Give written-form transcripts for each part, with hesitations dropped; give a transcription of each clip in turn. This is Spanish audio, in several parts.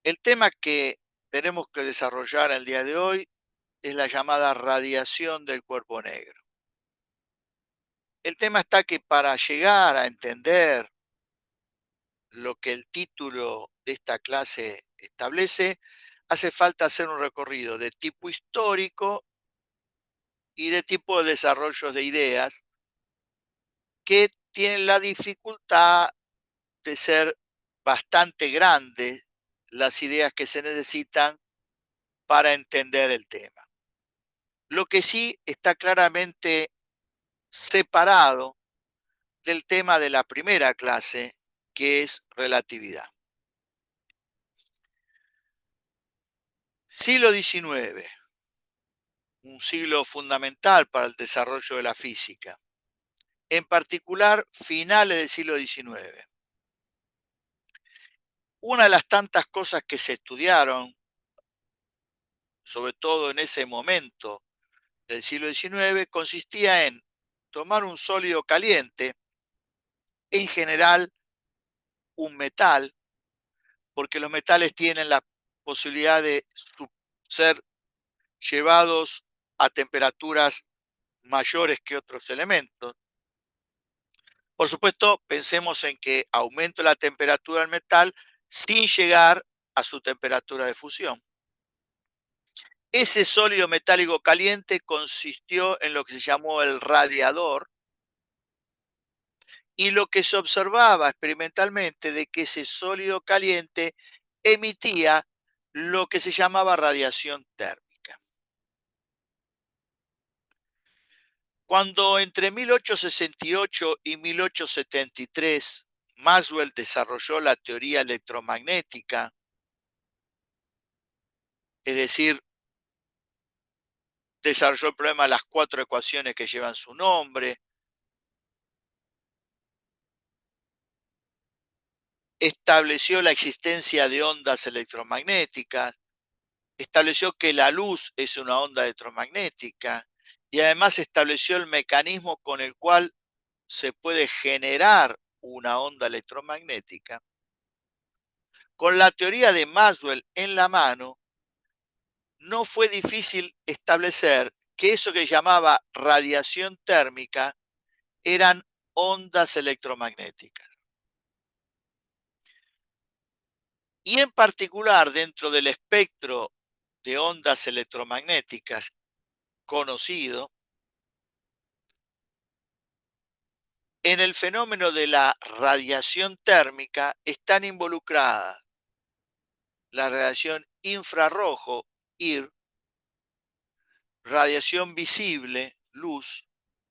El tema que tenemos que desarrollar el día de hoy es la llamada radiación del cuerpo negro. El tema está que para llegar a entender lo que el título de esta clase establece, hace falta hacer un recorrido de tipo histórico y de tipo de desarrollo de ideas que tienen la dificultad de ser bastante grandes las ideas que se necesitan para entender el tema. Lo que sí está claramente separado del tema de la primera clase, que es relatividad. Siglo XIX, un siglo fundamental para el desarrollo de la física, en particular finales del siglo XIX. Una de las tantas cosas que se estudiaron, sobre todo en ese momento del siglo XIX, consistía en tomar un sólido caliente, en general un metal, porque los metales tienen la posibilidad de ser llevados a temperaturas mayores que otros elementos. Por supuesto, pensemos en que aumento la temperatura del metal sin llegar a su temperatura de fusión. Ese sólido metálico caliente consistió en lo que se llamó el radiador, y lo que se observaba experimentalmente de que ese sólido caliente emitía lo que se llamaba radiación térmica. Cuando entre 1868 y 1873 Maxwell desarrolló la teoría electromagnética, es decir, desarrolló el problema de las 4 ecuaciones que llevan su nombre, estableció la existencia de ondas electromagnéticas, estableció que la luz es una onda electromagnética y además estableció el mecanismo con el cual se puede generar una onda electromagnética. Con la teoría de Maxwell en la mano, no fue difícil establecer que eso que llamaba radiación térmica eran ondas electromagnéticas. Y en particular dentro del espectro de ondas electromagnéticas conocido, en el fenómeno de la radiación térmica están involucradas la radiación infrarrojo, IR, radiación visible, luz,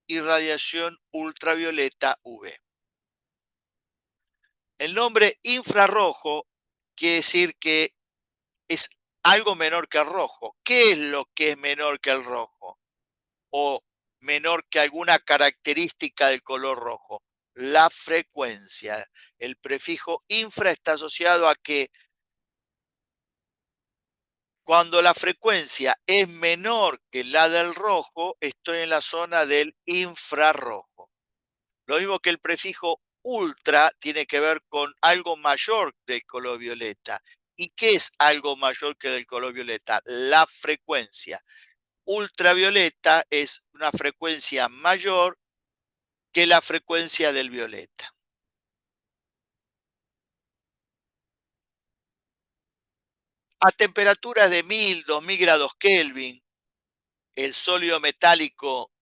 y radiación ultravioleta, UV. El nombre infrarrojo quiere decir que es algo menor que el rojo. ¿Qué es lo que es menor que el rojo? O menor que alguna característica del color rojo. La frecuencia. El prefijo infra está asociado a que cuando la frecuencia es menor que la del rojo, estoy en la zona del infrarrojo. Lo mismo que el prefijo ultra tiene que ver con algo mayor del color violeta. ¿Y qué es algo mayor que del color violeta? La frecuencia. Ultravioleta es una frecuencia mayor que la frecuencia del violeta. A temperaturas de 1000, 2000 grados Kelvin, el sólido metálico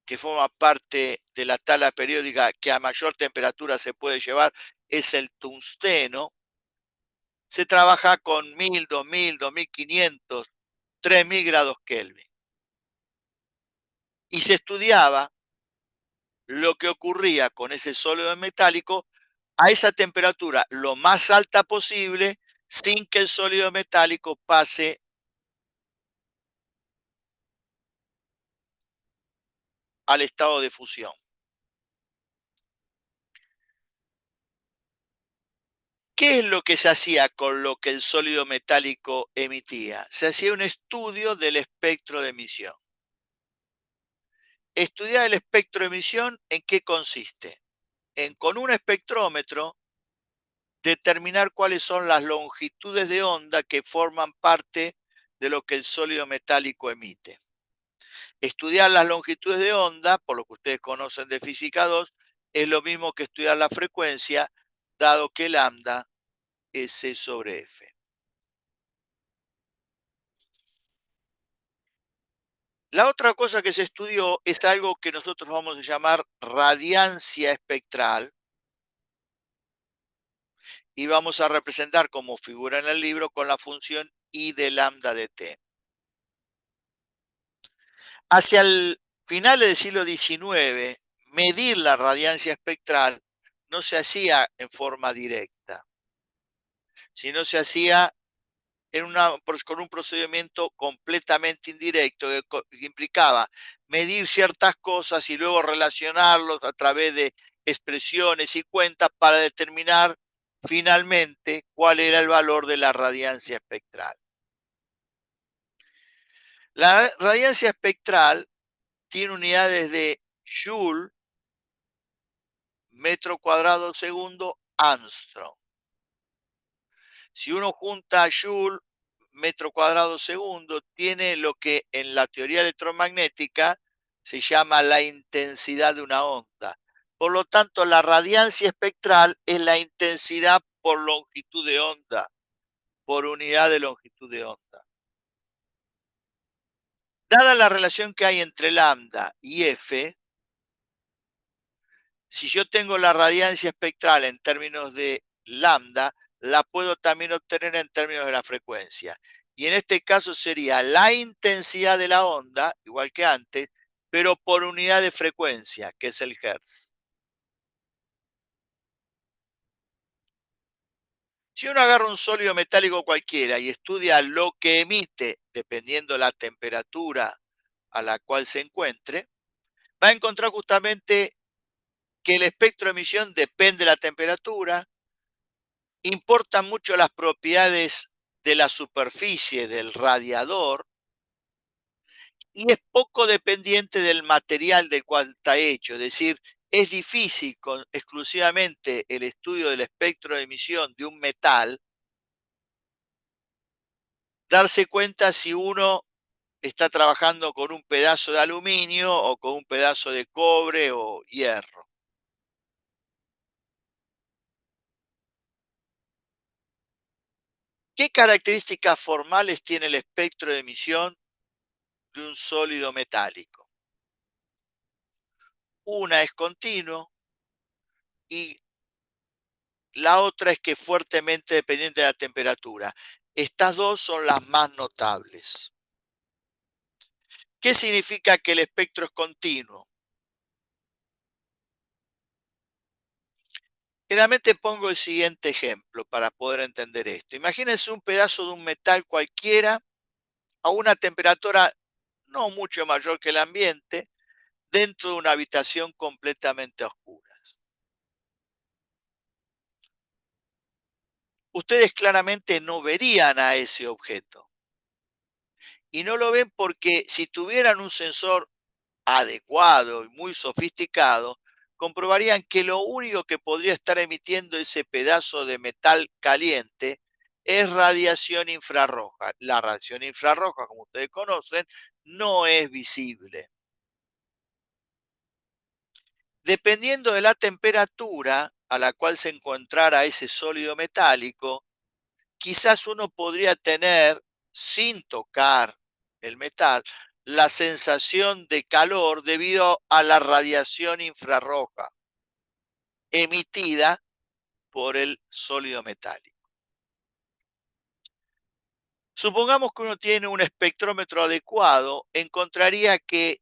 que forma parte de la tabla periódica que a mayor temperatura se puede llevar es el tungsteno. Se trabaja con 1000, 2000, 2500, 3000 grados Kelvin. Y se estudiaba lo que ocurría con ese sólido metálico a esa temperatura lo más alta posible sin que el sólido metálico pase al estado de fusión. ¿Qué es lo que se hacía con lo que el sólido metálico emitía? Se hacía un estudio del espectro de emisión. Estudiar el espectro de emisión, ¿en qué consiste? En con un espectrómetro determinar cuáles son las longitudes de onda que forman parte de lo que el sólido metálico emite. Estudiar las longitudes de onda, por lo que ustedes conocen de física 2, es lo mismo que estudiar la frecuencia, dado que lambda es C sobre F. La otra cosa que se estudió es algo que nosotros vamos a llamar radiancia espectral y vamos a representar como figura en el libro con la función I de lambda de t. Hacia el final del siglo XIX, medir la radiancia espectral no se hacía en forma directa, sino se hacía con un procedimiento completamente indirecto que implicaba medir ciertas cosas y luego relacionarlos a través de expresiones y cuentas para determinar finalmente cuál era el valor de la radiancia espectral. La radiancia espectral tiene unidades de Joule, metro cuadrado segundo, Armstrong. Si uno junta Joule, metro cuadrado segundo, tiene lo que en la teoría electromagnética se llama la intensidad de una onda. Por lo tanto, la radiancia espectral es la intensidad por longitud de onda, por unidad de longitud de onda. Dada la relación que hay entre lambda y F, si yo tengo la radiancia espectral en términos de lambda, la puedo también obtener en términos de la frecuencia. Y en este caso sería la intensidad de la onda, igual que antes, pero por unidad de frecuencia, que es el hertz. Si uno agarra un sólido metálico cualquiera y estudia lo que emite, dependiendo la temperatura a la cual se encuentre, va a encontrar justamente que el espectro de emisión depende de la temperatura. Importan mucho las propiedades de la superficie del radiador y es poco dependiente del material del cual está hecho. Es decir, es difícil con exclusivamente el estudio del espectro de emisión de un metal darse cuenta si uno está trabajando con un pedazo de aluminio o con un pedazo de cobre o hierro. ¿Qué características formales tiene el espectro de emisión de un sólido metálico? Una es continuo y la otra es que es fuertemente dependiente de la temperatura. Estas dos son las más notables. ¿Qué significa que el espectro es continuo? Generalmente pongo el siguiente ejemplo para poder entender esto. Imagínense un pedazo de un metal cualquiera a una temperatura no mucho mayor que el ambiente dentro de una habitación completamente oscura. Ustedes claramente no verían a ese objeto. Y no lo ven porque si tuvieran un sensor adecuado y muy sofisticado, comprobarían que lo único que podría estar emitiendo ese pedazo de metal caliente es radiación infrarroja. La radiación infrarroja, como ustedes conocen, no es visible. Dependiendo de la temperatura a la cual se encontrara ese sólido metálico, quizás uno podría tener, sin tocar el metal, la sensación de calor debido a la radiación infrarroja emitida por el sólido metálico. Supongamos que uno tiene un espectrómetro adecuado, encontraría que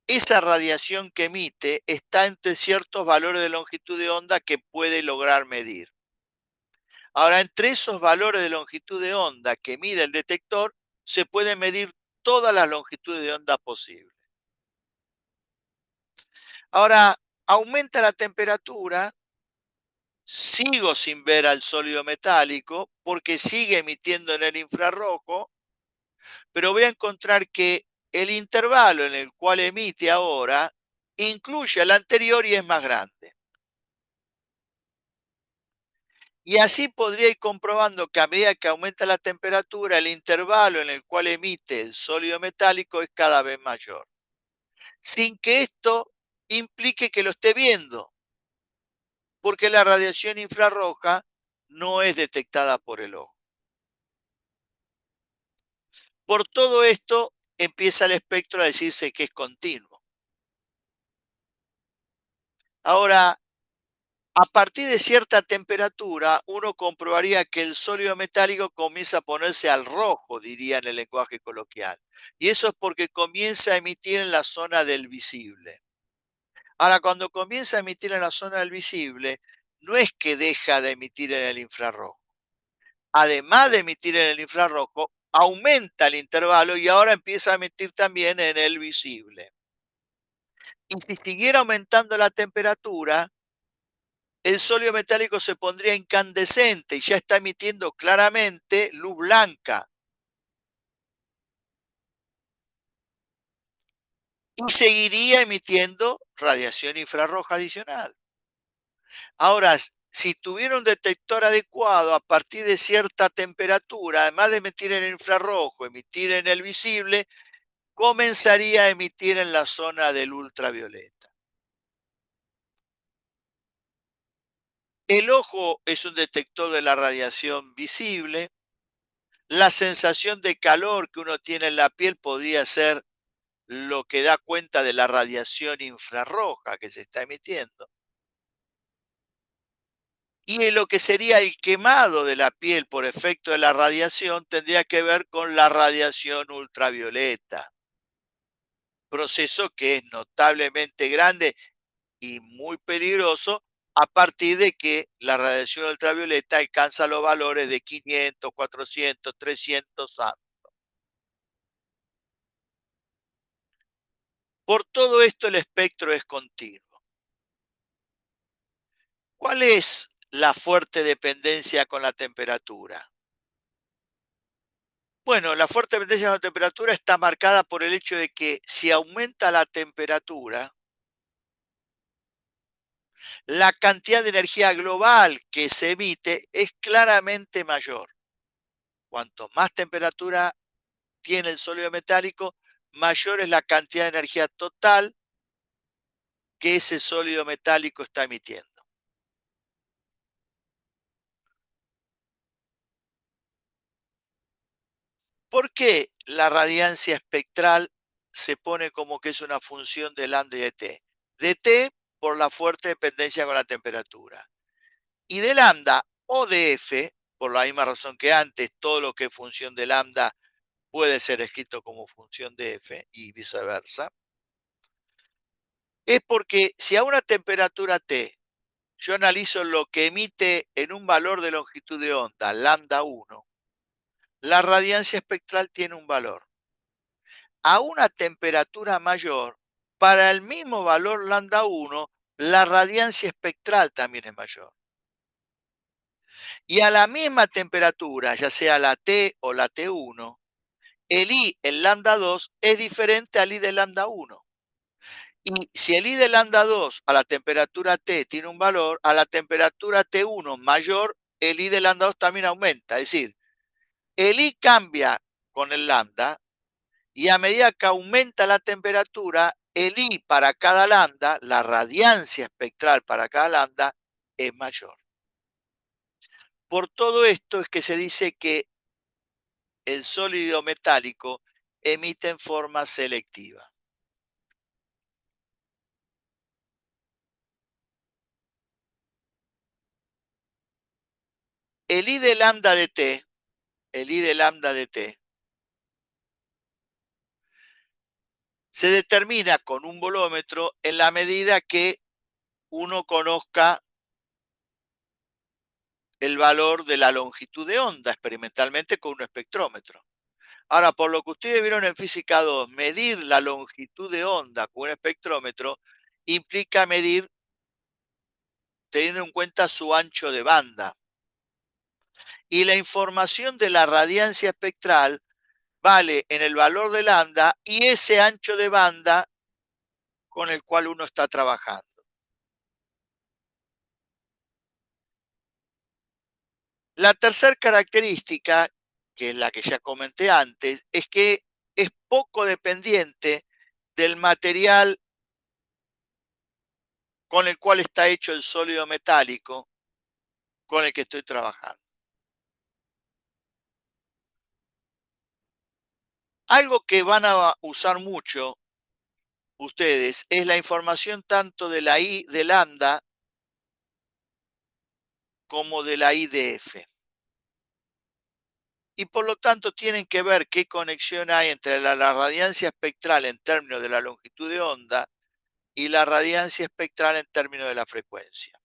esa radiación que emite está entre ciertos valores de longitud de onda que puede lograr medir. Ahora, entre esos valores de longitud de onda que mide el detector, se pueden medir todas las longitudes de onda posibles. Ahora, aumenta la temperatura, sigo sin ver al sólido metálico porque sigue emitiendo en el infrarrojo, pero voy a encontrar que el intervalo en el cual emite ahora incluye al anterior y es más grande. Y así podría ir comprobando que a medida que aumenta la temperatura, el intervalo en el cual emite el sólido metálico es cada vez mayor, sin que esto implique que lo esté viendo, porque la radiación infrarroja no es detectada por el ojo. Por todo esto, empieza el espectro a decirse que es continuo. Ahora, a partir de cierta temperatura, uno comprobaría que el sólido metálico comienza a ponerse al rojo, diría en el lenguaje coloquial. Y eso es porque comienza a emitir en la zona del visible. Ahora, cuando comienza a emitir en la zona del visible, no es que deja de emitir en el infrarrojo. Además de emitir en el infrarrojo, aumenta el intervalo y ahora empieza a emitir también en el visible. Y si siguiera aumentando la temperatura, el sólido metálico se pondría incandescente y ya está emitiendo claramente luz blanca y seguiría emitiendo radiación infrarroja adicional. Ahora, si tuviera un detector adecuado a partir de cierta temperatura, además de emitir en el infrarrojo, emitir en el visible, comenzaría a emitir en la zona del ultravioleta. El ojo es un detector de la radiación visible. La sensación de calor que uno tiene en la piel podría ser lo que da cuenta de la radiación infrarroja que se está emitiendo. Y en lo que sería el quemado de la piel por efecto de la radiación tendría que ver con la radiación ultravioleta, proceso que es notablemente grande y muy peligroso a partir de que la radiación ultravioleta alcanza los valores de 500, 400, 300 A. Por todo esto el espectro es continuo. ¿Cuál es la fuerte dependencia con la temperatura? Bueno, la fuerte dependencia con la temperatura está marcada por el hecho de que si aumenta la temperatura, la cantidad de energía global que se emite es claramente mayor. Cuanto más temperatura tiene el sólido metálico, mayor es la cantidad de energía total que ese sólido metálico está emitiendo. ¿Por qué la radiancia espectral se pone como que es una función de lambda y de t? De t por la fuerte dependencia con la temperatura. Y de lambda o de f, por la misma razón que antes, todo lo que es función de lambda puede ser escrito como función de f y viceversa, es porque si a una temperatura t yo analizo lo que emite en un valor de longitud de onda, lambda 1, la radiancia espectral tiene un valor. A una temperatura mayor, para el mismo valor lambda 1, la radiancia espectral también es mayor. Y a la misma temperatura, ya sea la T o la T1, el I, el lambda 2, es diferente al I de lambda 1. Y si el I de lambda 2 a la temperatura T tiene un valor, a la temperatura T1 mayor, el I de lambda 2 también aumenta. Es decir, el I cambia con el lambda y a medida que aumenta la temperatura, el I para cada lambda, la radiancia espectral para cada lambda, es mayor. Por todo esto es que se dice que el sólido metálico emite en forma selectiva. El I de lambda de T, el I de lambda de T, se determina con un volómetro en la medida que uno conozca el valor de la longitud de onda experimentalmente con un espectrómetro. Ahora, por lo que ustedes vieron en física 2, medir la longitud de onda con un espectrómetro implica medir teniendo en cuenta su ancho de banda. Y la información de la radiancia espectral vale en el valor de lambda y ese ancho de banda con el cual uno está trabajando. La tercera característica, que es la que ya comenté antes, es que es poco dependiente del material con el cual está hecho el sólido metálico con el que estoy trabajando. Algo que van a usar mucho ustedes es la información tanto de la I de lambda como de la IDF. Y por lo tanto tienen que ver qué conexión hay entre la radiancia espectral en términos de la longitud de onda y la radiancia espectral en términos de la frecuencia.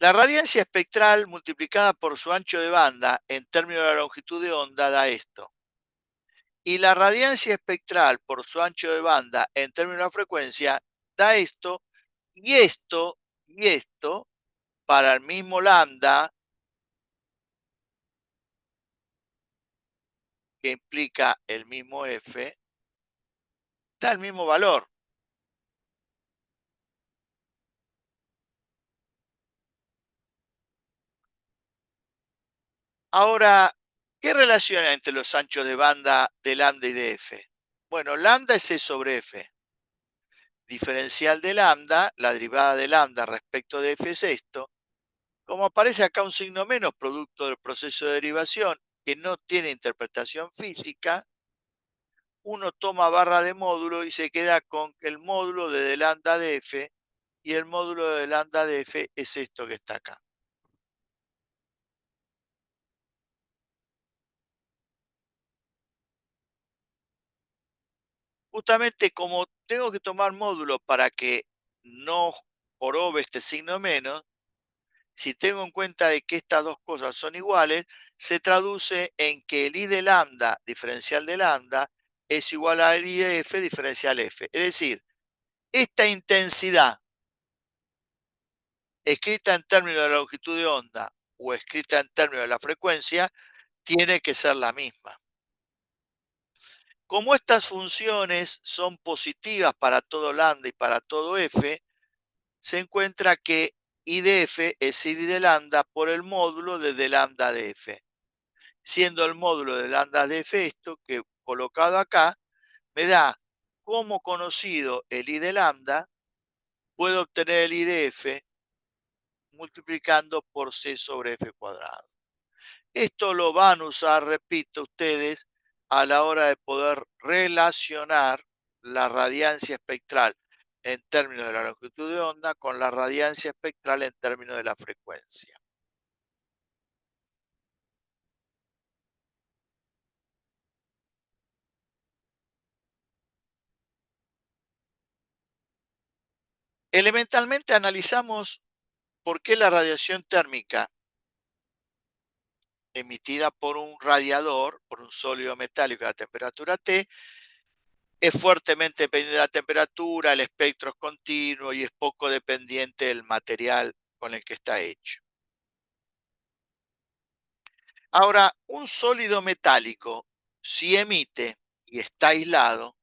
La radiancia espectral multiplicada por su ancho de banda en términos de la longitud de onda da esto. Y la radiancia espectral por su ancho de banda en términos de la frecuencia da esto, y esto, y esto, para el mismo lambda, que implica el mismo F, da el mismo valor. Ahora, ¿qué relación hay entre los anchos de banda de lambda y de F? Bueno, lambda es E sobre F. Diferencial de lambda, la derivada de lambda respecto de F es esto. Como aparece acá un signo menos producto del proceso de derivación que no tiene interpretación física, uno toma barra de módulo y se queda con el módulo de lambda de F, y el módulo de lambda de F es esto que está acá. Justamente como tengo que tomar módulo para que no jorobe este signo menos, si tengo en cuenta de que estas dos cosas son iguales, se traduce en que el I de lambda diferencial de lambda es igual al I de F diferencial F. Es decir, esta intensidad escrita en términos de la longitud de onda o escrita en términos de la frecuencia tiene que ser la misma. Como estas funciones son positivas para todo lambda y para todo F, se encuentra que I de F es I de lambda por el módulo de d lambda de F, siendo el módulo de lambda de F esto que colocado acá me da como conocido el I de lambda, puedo obtener el I de F multiplicando por C sobre F cuadrado. Esto lo van a usar, repito, ustedes a la hora de poder relacionar la radiancia espectral en términos de la longitud de onda con la radiancia espectral en términos de la frecuencia. Elementalmente analizamos por qué la radiación térmica emitida por un radiador, por un sólido metálico a temperatura T, es fuertemente dependiente de la temperatura, el espectro es continuo y es poco dependiente del material con el que está hecho. Ahora, un sólido metálico, si emite y está aislado,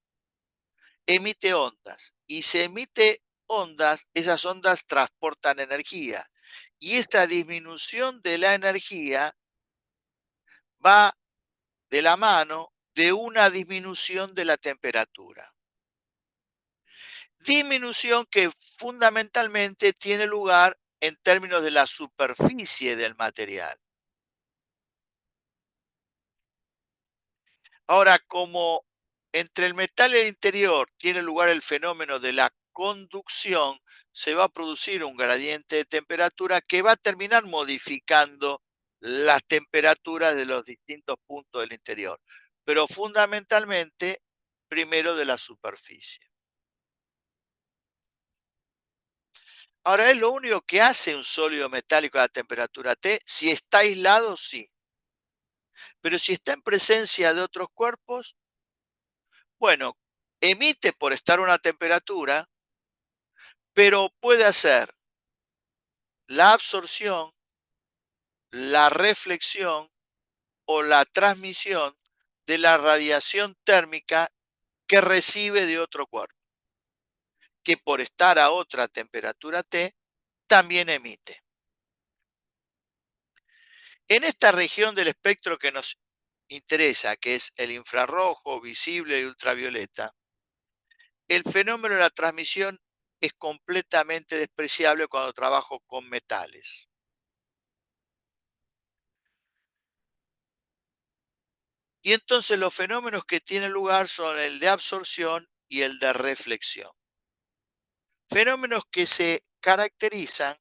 emite ondas. Y si emite ondas, esas ondas transportan energía. Y esta disminución de la energía va de la mano de una disminución de la temperatura. Disminución que fundamentalmente tiene lugar en términos de la superficie del material. Ahora, como entre el metal y el interior tiene lugar el fenómeno de la conducción, se va a producir un gradiente de temperatura que va a terminar modificando las temperaturas de los distintos puntos del interior, pero fundamentalmente primero de la superficie. Ahora, ¿es lo único que hace un sólido metálico a la temperatura T? Si está aislado, sí. Pero si está en presencia de otros cuerpos, bueno, emite por estar a una temperatura, pero puede hacer la absorción, la reflexión o la transmisión de la radiación térmica que recibe de otro cuerpo, que por estar a otra temperatura T también emite. En esta región del espectro que nos interesa, que es el infrarrojo, visible y ultravioleta, el fenómeno de la transmisión es completamente despreciable cuando trabajo con metales. Y entonces los fenómenos que tienen lugar son el de absorción y el de reflexión. Fenómenos que se caracterizan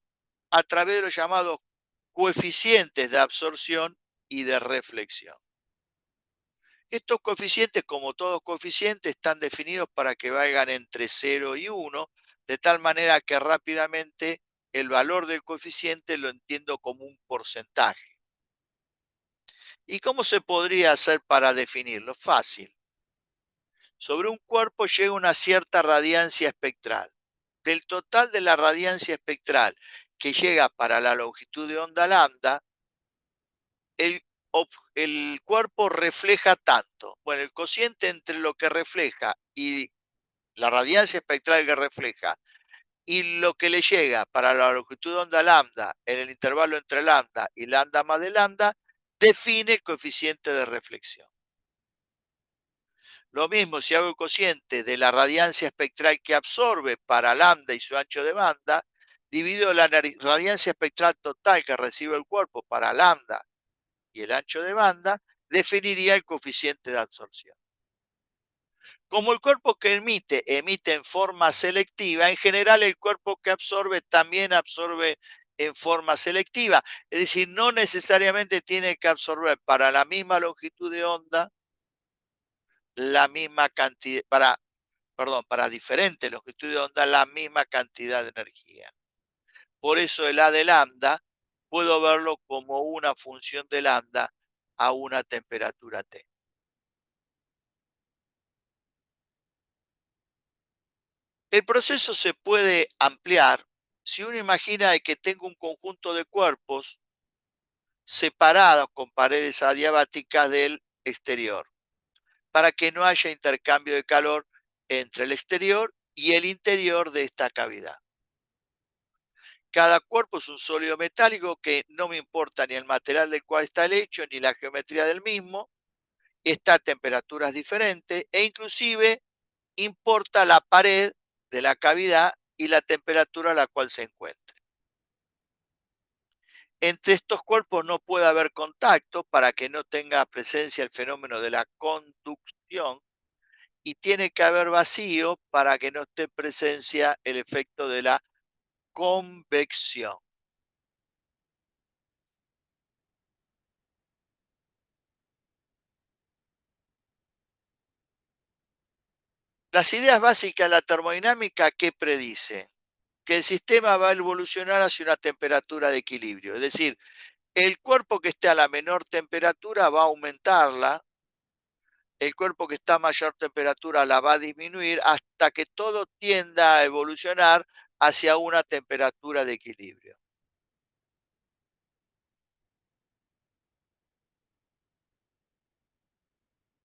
a través de los llamados coeficientes de absorción y de reflexión. Estos coeficientes, como todos coeficientes, están definidos para que valgan entre 0 y 1, de tal manera que rápidamente el valor del coeficiente lo entiendo como un porcentaje. ¿Y cómo se podría hacer para definirlo? Fácil. Sobre un cuerpo llega una cierta radiancia espectral. Del total de la radiancia espectral que llega para la longitud de onda lambda, el, el cuerpo refleja tanto. Bueno, el cociente entre lo que refleja y la radiancia espectral que refleja y lo que le llega para la longitud de onda lambda en el intervalo entre lambda y lambda más de lambda, define el coeficiente de reflexión. Lo mismo si hago el cociente de la radiancia espectral que absorbe para lambda y su ancho de banda, divido la radiancia espectral total que recibe el cuerpo para lambda y el ancho de banda, definiría el coeficiente de absorción. Como el cuerpo que emite en forma selectiva, en general el cuerpo que absorbe también absorbe en forma selectiva. Es decir, no necesariamente tiene que absorber para la misma longitud de onda la misma cantidad, para diferentes longitudes de onda la misma cantidad de energía. Por eso el A de lambda puedo verlo como una función de lambda a una temperatura T. El proceso se puede ampliar si uno imagina de que tengo un conjunto de cuerpos separados con paredes adiabáticas del exterior, para que no haya intercambio de calor entre el exterior y el interior de esta cavidad. Cada cuerpo es un sólido metálico que no me importa ni el material del cual está hecho ni la geometría del mismo, está a temperaturas diferentes e inclusive importa la pared de la cavidad y la temperatura a la cual se encuentra. Entre estos cuerpos no puede haber contacto para que no tenga presencia el fenómeno de la conducción y tiene que haber vacío para que no esté presencia el efecto de la convección. Las ideas básicas de la termodinámica, ¿qué predice? Que el sistema va a evolucionar hacia una temperatura de equilibrio. Es decir, el cuerpo que esté a la menor temperatura va a aumentarla, el cuerpo que está a mayor temperatura la va a disminuir hasta que todo tienda a evolucionar hacia una temperatura de equilibrio.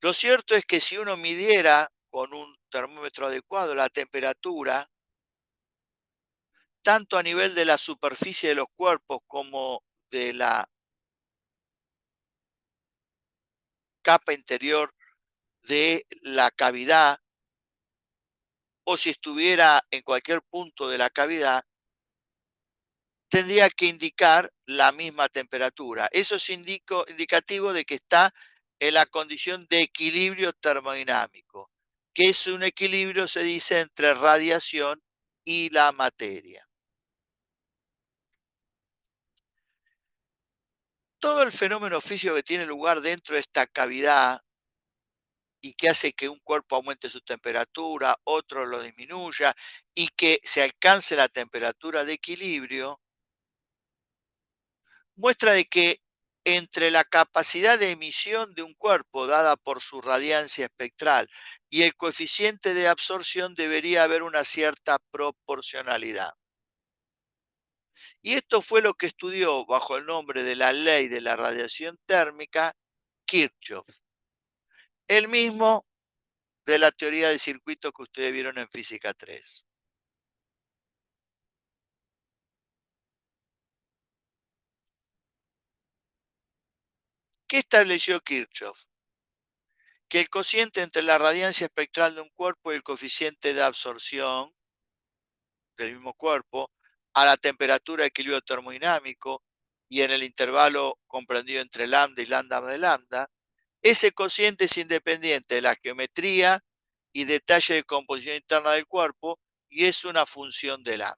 Lo cierto es que si uno midiera con un termómetro adecuado la temperatura, tanto a nivel de la superficie de los cuerpos como de la capa interior de la cavidad, o si estuviera en cualquier punto de la cavidad, tendría que indicar la misma temperatura. Eso es indicativo de que está en la condición de equilibrio termodinámico, que es un equilibrio, se dice, entre radiación y la materia. Todo el fenómeno físico que tiene lugar dentro de esta cavidad y que hace que un cuerpo aumente su temperatura, otro lo disminuya y que se alcance la temperatura de equilibrio, muestra de que entre la capacidad de emisión de un cuerpo dada por su radiancia espectral y el coeficiente de absorción debería haber una cierta proporcionalidad. Y esto fue lo que estudió bajo el nombre de la ley de la radiación térmica Kirchhoff, el mismo de la teoría de circuitos que ustedes vieron en física 3. ¿Qué estableció Kirchhoff? Que el cociente entre la radiancia espectral de un cuerpo y el coeficiente de absorción del mismo cuerpo a la temperatura de equilibrio termodinámico y en el intervalo comprendido entre lambda y lambda de lambda, ese cociente es independiente de la geometría y detalle de composición interna del cuerpo y es una función de lambda.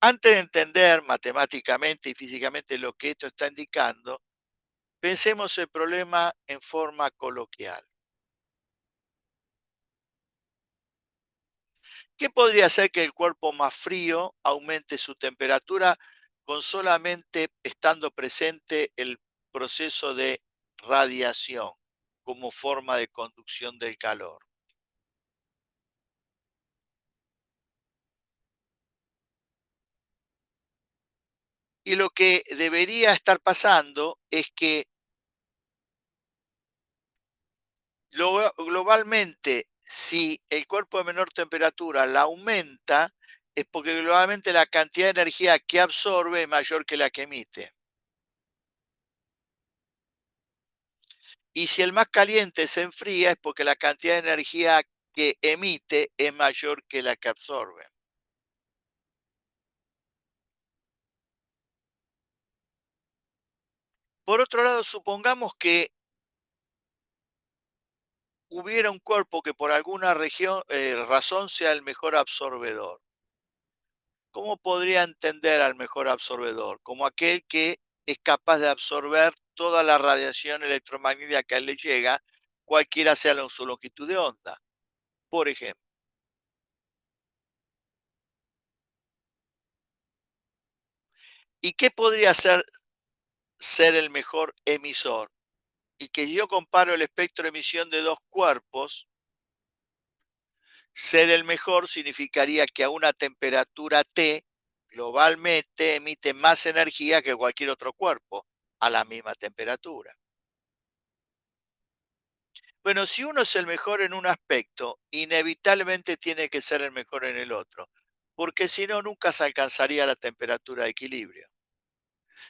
Antes de entender matemáticamente y físicamente lo que esto está indicando, pensemos el problema en forma coloquial. ¿Qué podría hacer que el cuerpo más frío aumente su temperatura con solamente estando presente el proceso de radiación como forma de conducción del calor? Y lo que debería estar pasando es que globalmente, si el cuerpo de menor temperatura la aumenta, es porque globalmente la cantidad de energía que absorbe es mayor que la que emite. Y si el más caliente se enfría, es porque la cantidad de energía que emite es mayor que la que absorbe. Por otro lado, supongamos que hubiera un cuerpo que por alguna razón sea el mejor absorbedor. ¿Cómo podría entender al mejor absorbedor? Como aquel que es capaz de absorber toda la radiación electromagnética que a él le llega, cualquiera sea su longitud de onda, por ejemplo. ¿Y qué podría ser el mejor emisor? Y que yo comparo el espectro de emisión de dos cuerpos, ser el mejor significaría que a una temperatura T, globalmente emite más energía que cualquier otro cuerpo a la misma temperatura. Bueno, si uno es el mejor en un aspecto, inevitablemente tiene que ser el mejor en el otro, porque si no, nunca se alcanzaría la temperatura de equilibrio.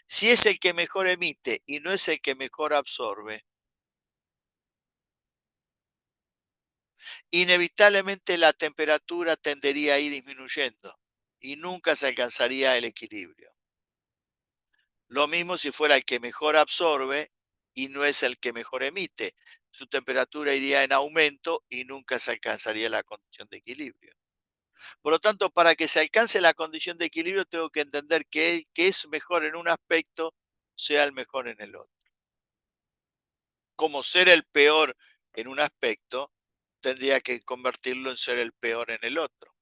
Si es el que mejor emite y no es el que mejor absorbe, inevitablemente la temperatura tendería a ir disminuyendo y nunca se alcanzaría el equilibrio. Lo mismo si fuera el que mejor absorbe y no es el que mejor emite. Su temperatura iría en aumento y nunca se alcanzaría la condición de equilibrio. Por lo tanto, para que se alcance la condición de equilibrio, tengo que entender que el que es mejor en un aspecto sea el mejor en el otro. Como ser el peor en un aspecto, tendría que convertirlo en ser el peor en el otro.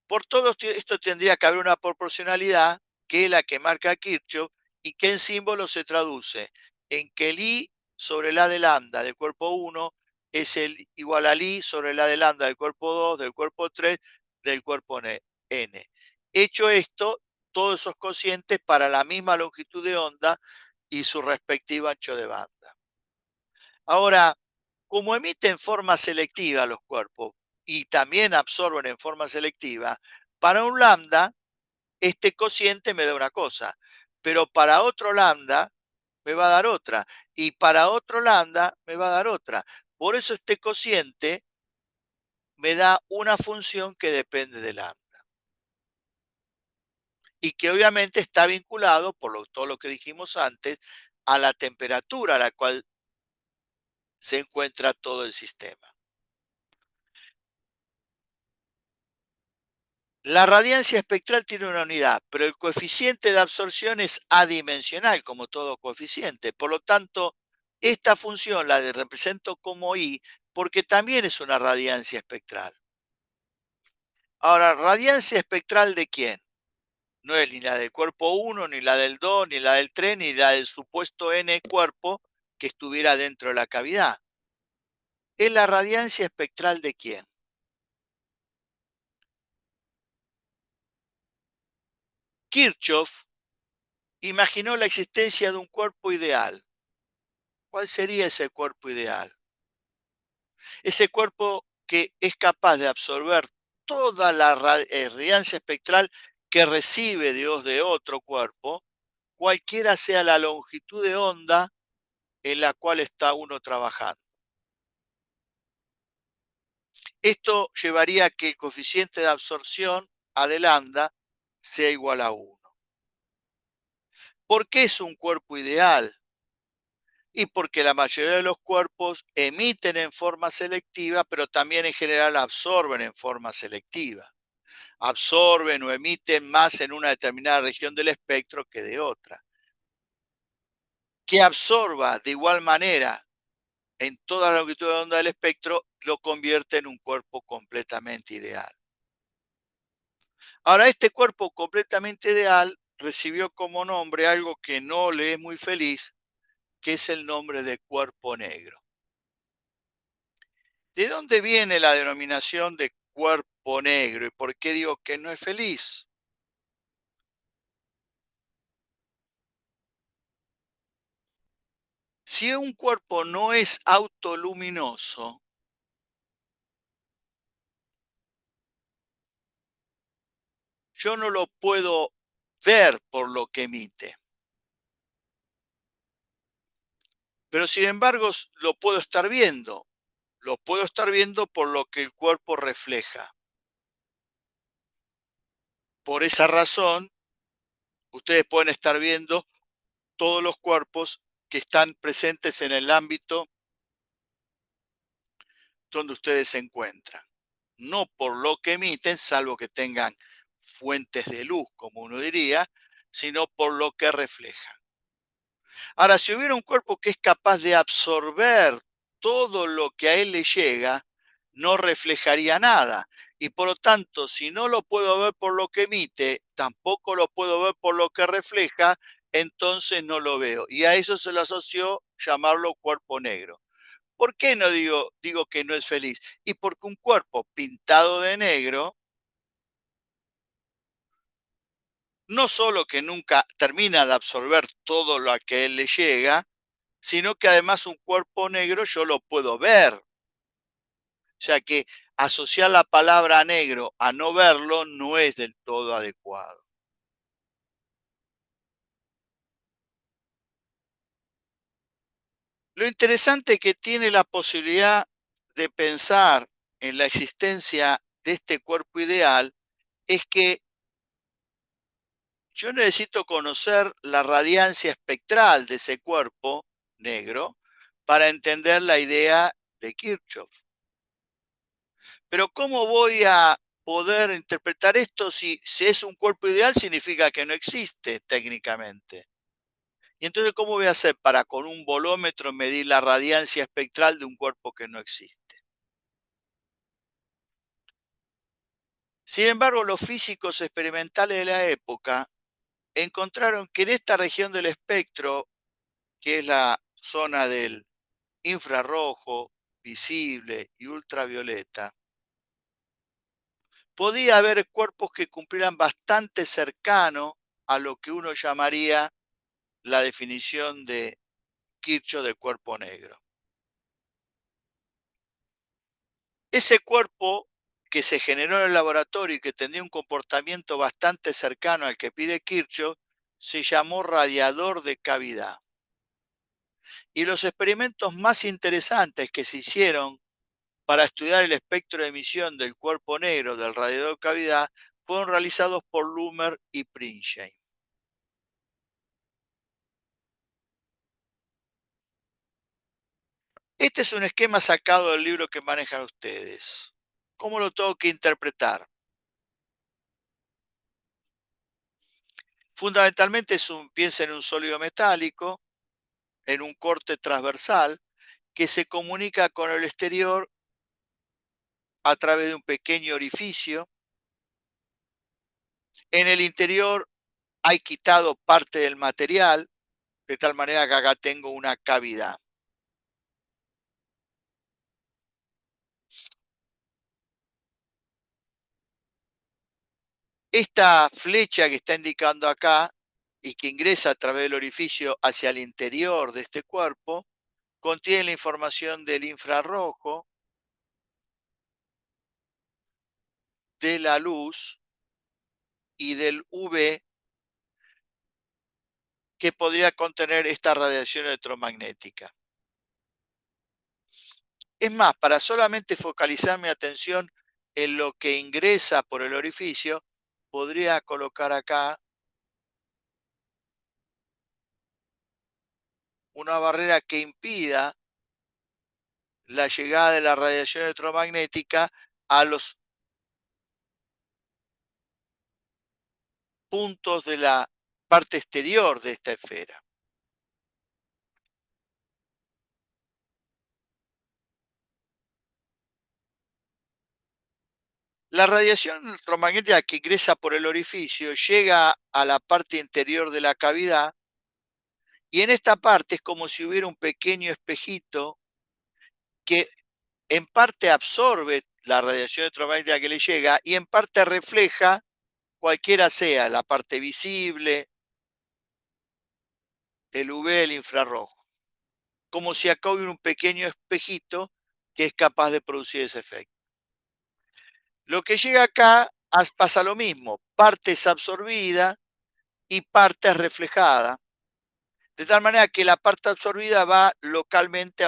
Por todo esto tendría que haber una proporcionalidad que es la que marca Kirchhoff y que en símbolo se traduce en que el I sobre la de lambda del cuerpo uno es el igual al I sobre la de lambda del cuerpo 2 del cuerpo 3 del cuerpo N. Hecho esto, todos esos cocientes para la misma longitud de onda y su respectivo ancho de banda. Ahora, como emiten en forma selectiva los cuerpos y también absorben en forma selectiva, para un lambda, este cociente me da una cosa, pero para otro lambda me va a dar otra, y para otro lambda me va a dar otra. Por eso este cociente me da una función que depende del lambda y que obviamente está vinculado, todo lo que dijimos antes, a la temperatura a la cual se encuentra todo el sistema. La radiancia espectral tiene una unidad, pero el coeficiente de absorción es adimensional, como todo coeficiente. Por lo tanto, esta función la represento como I porque también es una radiancia espectral. Ahora, ¿radiancia espectral de quién? No es ni la del cuerpo uno, ni la del 2, ni la del 3, ni la del supuesto N cuerpo que estuviera dentro de la cavidad. ¿Es la radiancia espectral de quién? Kirchhoff imaginó la existencia de un cuerpo ideal. ¿Cuál sería ese cuerpo ideal? Ese cuerpo que es capaz de absorber toda la radiancia espectral que recibe Dios de otro cuerpo, cualquiera sea la longitud de onda en la cual está uno trabajando. Esto llevaría a que el coeficiente de absorción a de lambda sea igual a 1. ¿Por qué es un cuerpo ideal? Y porque la mayoría de los cuerpos emiten en forma selectiva, pero también en general absorben en forma selectiva. Absorben o emiten más en una determinada región del espectro que de otra. Que absorba de igual manera en toda la longitud de onda del espectro lo convierte en un cuerpo completamente ideal. Ahora, este cuerpo completamente ideal recibió como nombre algo que no le es muy feliz, que es el nombre de cuerpo negro. ¿De dónde viene la denominación de cuerpo negro y por qué digo que no es feliz? Si un cuerpo no es autoluminoso, yo no lo puedo ver por lo que emite, pero sin embargo lo puedo estar viendo. Lo puedo estar viendo por lo que el cuerpo refleja. Por esa razón, ustedes pueden estar viendo todos los cuerpos que están presentes en el ámbito donde ustedes se encuentran. No por lo que emiten, salvo que tengan fuentes de luz, como uno diría, sino por lo que reflejan. Ahora, si hubiera un cuerpo que es capaz de absorber todo lo que a él le llega, no reflejaría nada. Y por lo tanto, si no lo puedo ver por lo que emite, tampoco lo puedo ver por lo que refleja, entonces no lo veo. Y a eso se lo asoció llamarlo cuerpo negro. ¿Por qué no digo que no es feliz? Y porque un cuerpo pintado de negro, no solo que nunca termina de absorber todo lo a que él le llega, sino que además un cuerpo negro yo lo puedo ver. O sea que asociar la palabra negro a no verlo no es del todo adecuado. Lo interesante que tiene la posibilidad de pensar en la existencia de este cuerpo ideal es que yo necesito conocer la radiancia espectral de ese cuerpo negro para entender la idea de Kirchhoff. Pero ¿cómo voy a poder interpretar esto si es un cuerpo ideal significa que no existe técnicamente? Y entonces, ¿cómo voy a hacer para con un bolómetro medir la radiancia espectral de un cuerpo que no existe? Sin embargo, los físicos experimentales de la época encontraron que en esta región del espectro, que es la zona del infrarrojo, visible y ultravioleta, podía haber cuerpos que cumplieran bastante cercano a lo que uno llamaría la definición de Kirchhoff de cuerpo negro. Ese cuerpo que se generó en el laboratorio y que tenía un comportamiento bastante cercano al que pide Kirchhoff, se llamó radiador de cavidad. Y los experimentos más interesantes que se hicieron para estudiar el espectro de emisión del cuerpo negro del radiador de cavidad fueron realizados por Lumer y Pringsheim. Este es un esquema sacado del libro que manejan ustedes. ¿Cómo lo tengo que interpretar? Fundamentalmente piensa en un sólido metálico, en un corte transversal, que se comunica con el exterior a través de un pequeño orificio. En el interior hay quitado parte del material, de tal manera que acá tengo una cavidad. Esta flecha que está indicando acá y que ingresa a través del orificio hacia el interior de este cuerpo, contiene la información del infrarrojo, de la luz y del UV que podría contener esta radiación electromagnética. Es más, para solamente focalizar mi atención en lo que ingresa por el orificio, podría colocar acá una barrera que impida la llegada de la radiación electromagnética a los puntos de la parte exterior de esta esfera. La radiación electromagnética que ingresa por el orificio llega a la parte interior de la cavidad y en esta parte es como si hubiera un pequeño espejito que en parte absorbe la radiación electromagnética que le llega y en parte refleja cualquiera sea la parte visible, el UV, el infrarrojo. Como si acá hubiera un pequeño espejito que es capaz de producir ese efecto. Lo que llega acá pasa lo mismo, parte es absorbida y parte es reflejada, de tal manera que la parte absorbida va localmente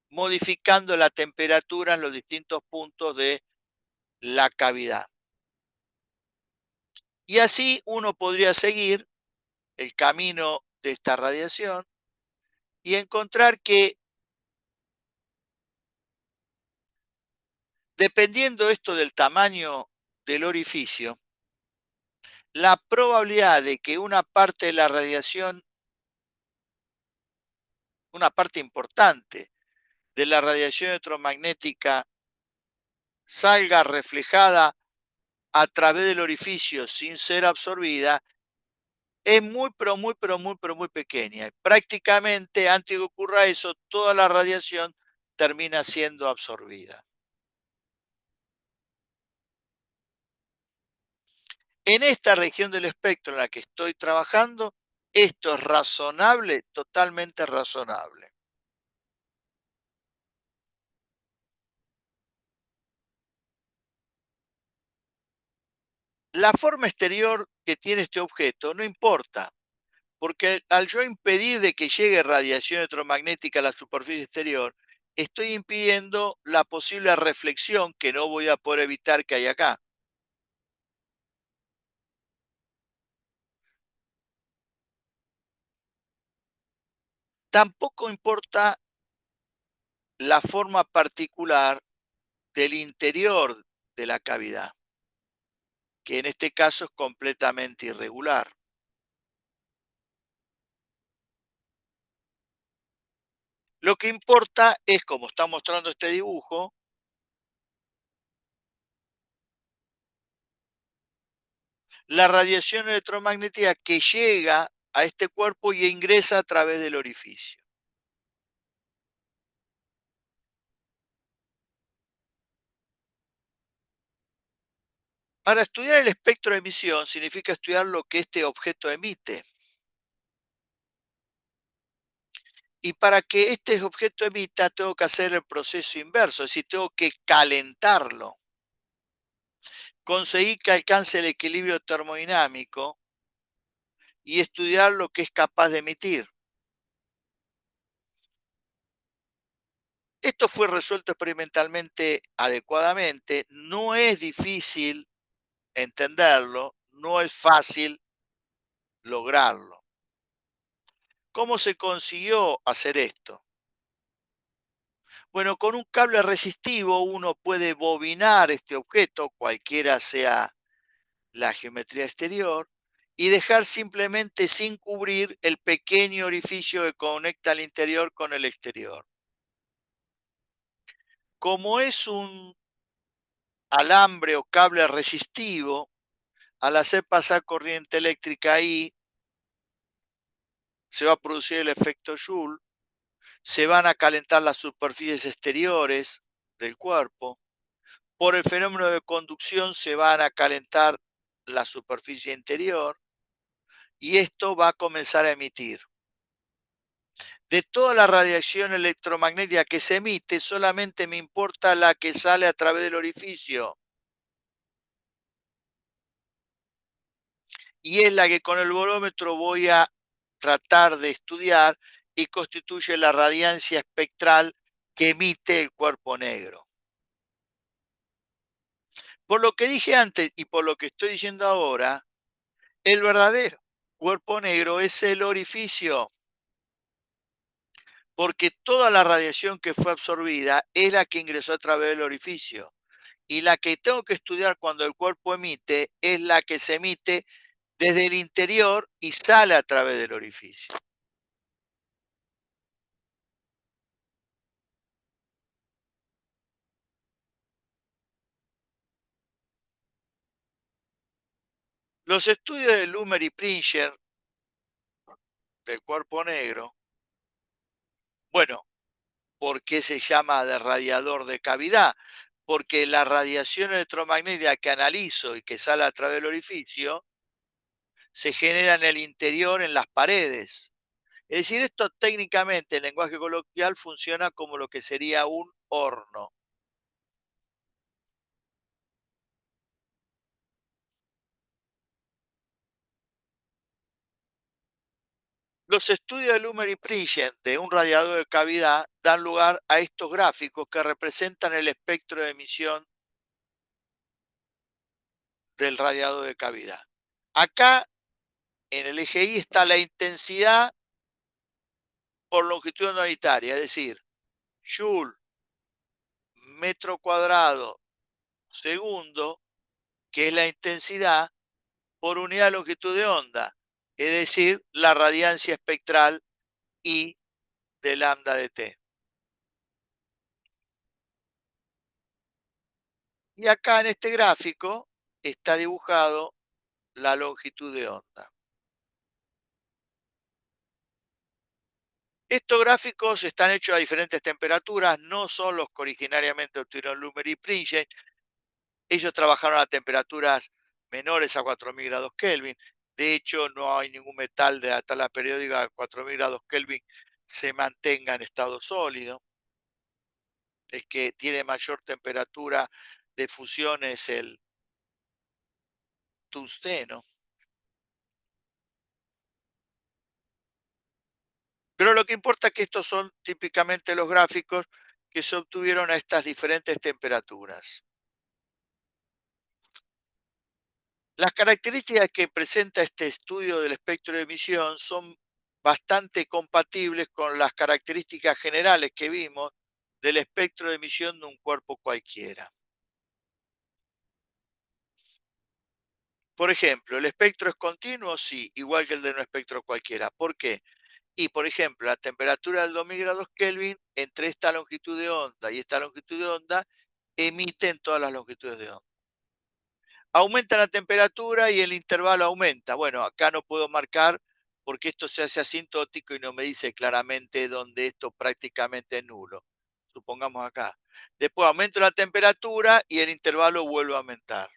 modificando la temperatura en los distintos puntos de la cavidad. Y así uno podría seguir el camino de esta radiación y encontrar que, dependiendo esto del tamaño del orificio, la probabilidad de que una parte de la radiación, una parte importante de la radiación electromagnética salga reflejada a través del orificio sin ser absorbida, es muy, pero muy, pero muy, pero muy pequeña. Prácticamente, antes de que ocurra eso, toda la radiación termina siendo absorbida. En esta región del espectro en la que estoy trabajando, esto es razonable, totalmente razonable. La forma exterior que tiene este objeto no importa, porque al yo impedir de que llegue radiación electromagnética a la superficie exterior, estoy impidiendo la posible reflexión que no voy a poder evitar que hay acá. Tampoco importa la forma particular del interior de la cavidad, que en este caso es completamente irregular. Lo que importa es, como está mostrando este dibujo, la radiación electromagnética que llega a este cuerpo y ingresa a través del orificio. Ahora, estudiar el espectro de emisión significa estudiar lo que este objeto emite. Y para que este objeto emita, tengo que hacer el proceso inverso, es decir, tengo que calentarlo, conseguir que alcance el equilibrio termodinámico y estudiar lo que es capaz de emitir. Esto fue resuelto experimentalmente adecuadamente, no es difícil entenderlo, no es fácil lograrlo. ¿Cómo se consiguió hacer esto? Bueno, con un cable resistivo uno puede bobinar este objeto, cualquiera sea la geometría exterior, y dejar simplemente sin cubrir el pequeño orificio que conecta el interior con el exterior. Como es un alambre o cable resistivo, al hacer pasar corriente eléctrica ahí, se va a producir el efecto Joule, se van a calentar las superficies exteriores del cuerpo, por el fenómeno de conducción se van a calentar la superficie interior y esto va a comenzar a emitir. De toda la radiación electromagnética que se emite, solamente me importa la que sale a través del orificio. y es la que con el bolómetro voy a tratar de estudiar y constituye la radiancia espectral que emite el cuerpo negro. Por lo que dije antes y por lo que estoy diciendo ahora, el verdadero cuerpo negro es el orificio, porque toda la radiación que fue absorbida es la que ingresó a través del orificio. Y la que tengo que estudiar cuando el cuerpo emite es la que se emite desde el interior y sale a través del orificio. Los estudios de Lumer y Princher del cuerpo negro, bueno, ¿por qué se llama de radiador de cavidad? Porque la radiación electromagnética que analizo y que sale a través del orificio se genera en el interior, en las paredes. Es decir, esto técnicamente en lenguaje coloquial funciona como lo que sería un horno. Los estudios de Lumer y Princhen de un radiador de cavidad dan lugar a estos gráficos que representan el espectro de emisión del radiador de cavidad. Acá en el eje Y está la intensidad por longitud unitaria, es decir, joule, metro cuadrado, segundo, que es la intensidad por unidad de longitud de onda, es decir, la radiancia espectral I de lambda de T. Y acá en este gráfico está dibujado la longitud de onda. Estos gráficos están hechos a diferentes temperaturas, no son los que originariamente obtuvieron Lumer y Prince. Ellos trabajaron a temperaturas menores a 4000 grados Kelvin. De hecho, no hay ningún metal de la tabla periódica a 4000 grados Kelvin se mantenga en estado sólido. El que tiene mayor temperatura de fusión es el tungsteno. Pero lo que importa es que estos son típicamente los gráficos que se obtuvieron a estas diferentes temperaturas. Las características que presenta este estudio del espectro de emisión son bastante compatibles con las características generales que vimos del espectro de emisión de un cuerpo cualquiera. Por ejemplo, ¿el espectro es continuo? Sí, igual que el de un espectro cualquiera. ¿Por qué? Y, por ejemplo, la temperatura del 2000 grados Kelvin, entre esta longitud de onda y esta longitud de onda, emiten todas las longitudes de onda. Aumenta la temperatura y el intervalo aumenta. Bueno, acá no puedo marcar porque esto se hace asintótico y no me dice claramente dónde esto prácticamente es nulo. Supongamos acá. Después aumento la temperatura y el intervalo vuelve a aumentar.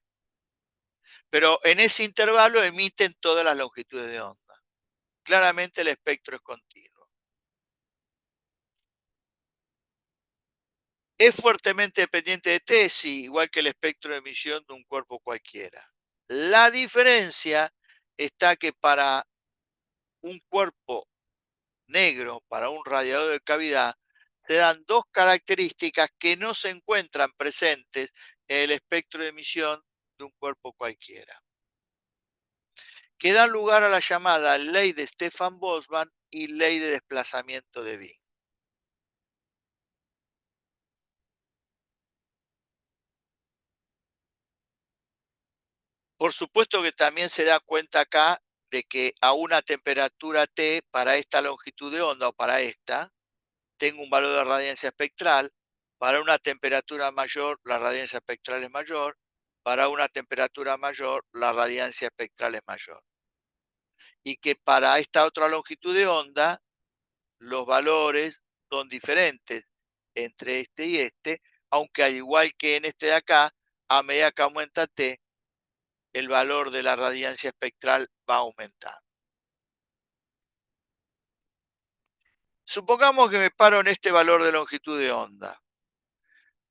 Pero en ese intervalo emiten todas las longitudes de onda. Claramente el espectro es continuo. ¿Es fuertemente dependiente de T? Sí, igual que el espectro de emisión de un cuerpo cualquiera. La diferencia está que para un cuerpo negro, para un radiador de cavidad, se dan dos características que no se encuentran presentes en el espectro de emisión de un cuerpo cualquiera, que dan lugar a la llamada ley de Stefan Boltzmann y ley de desplazamiento de Wien. Por supuesto que también se da cuenta acá de que a una temperatura T para esta longitud de onda o para esta, tengo un valor de radiancia espectral. Para una temperatura mayor, la radiancia espectral es mayor. Para una temperatura mayor, la radiancia espectral es mayor. Y que para esta otra longitud de onda, los valores son diferentes entre este y este, aunque al igual que en este de acá, a medida que aumenta T, el valor de la radiancia espectral va a aumentar. Supongamos que me paro en este valor de longitud de onda.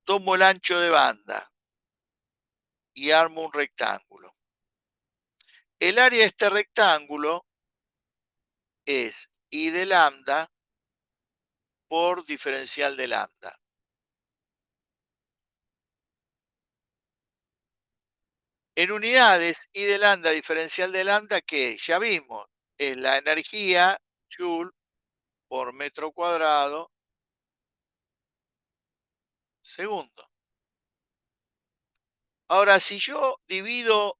Tomo el ancho de banda y armo un rectángulo. el área de este rectángulo es I de lambda por diferencial de lambda. En unidades, I de lambda diferencial de lambda, que ya vimos, es la energía Joule por metro cuadrado segundo. Ahora, si yo divido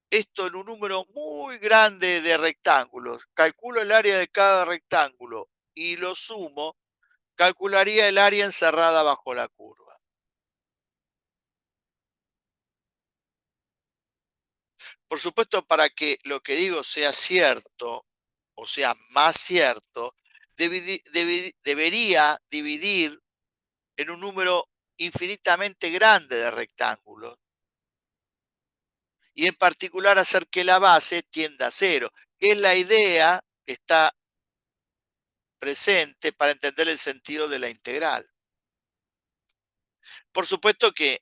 esto en un número muy grande de rectángulos, calculo el área de cada rectángulo y lo sumo, calcularía el área encerrada bajo la curva. Por supuesto, para que lo que digo sea cierto, o sea, más cierto, debería dividir en un número infinitamente grande de rectángulos y en particular hacer que la base tienda a cero, que es la idea que está presente para entender el sentido de la integral. Por supuesto que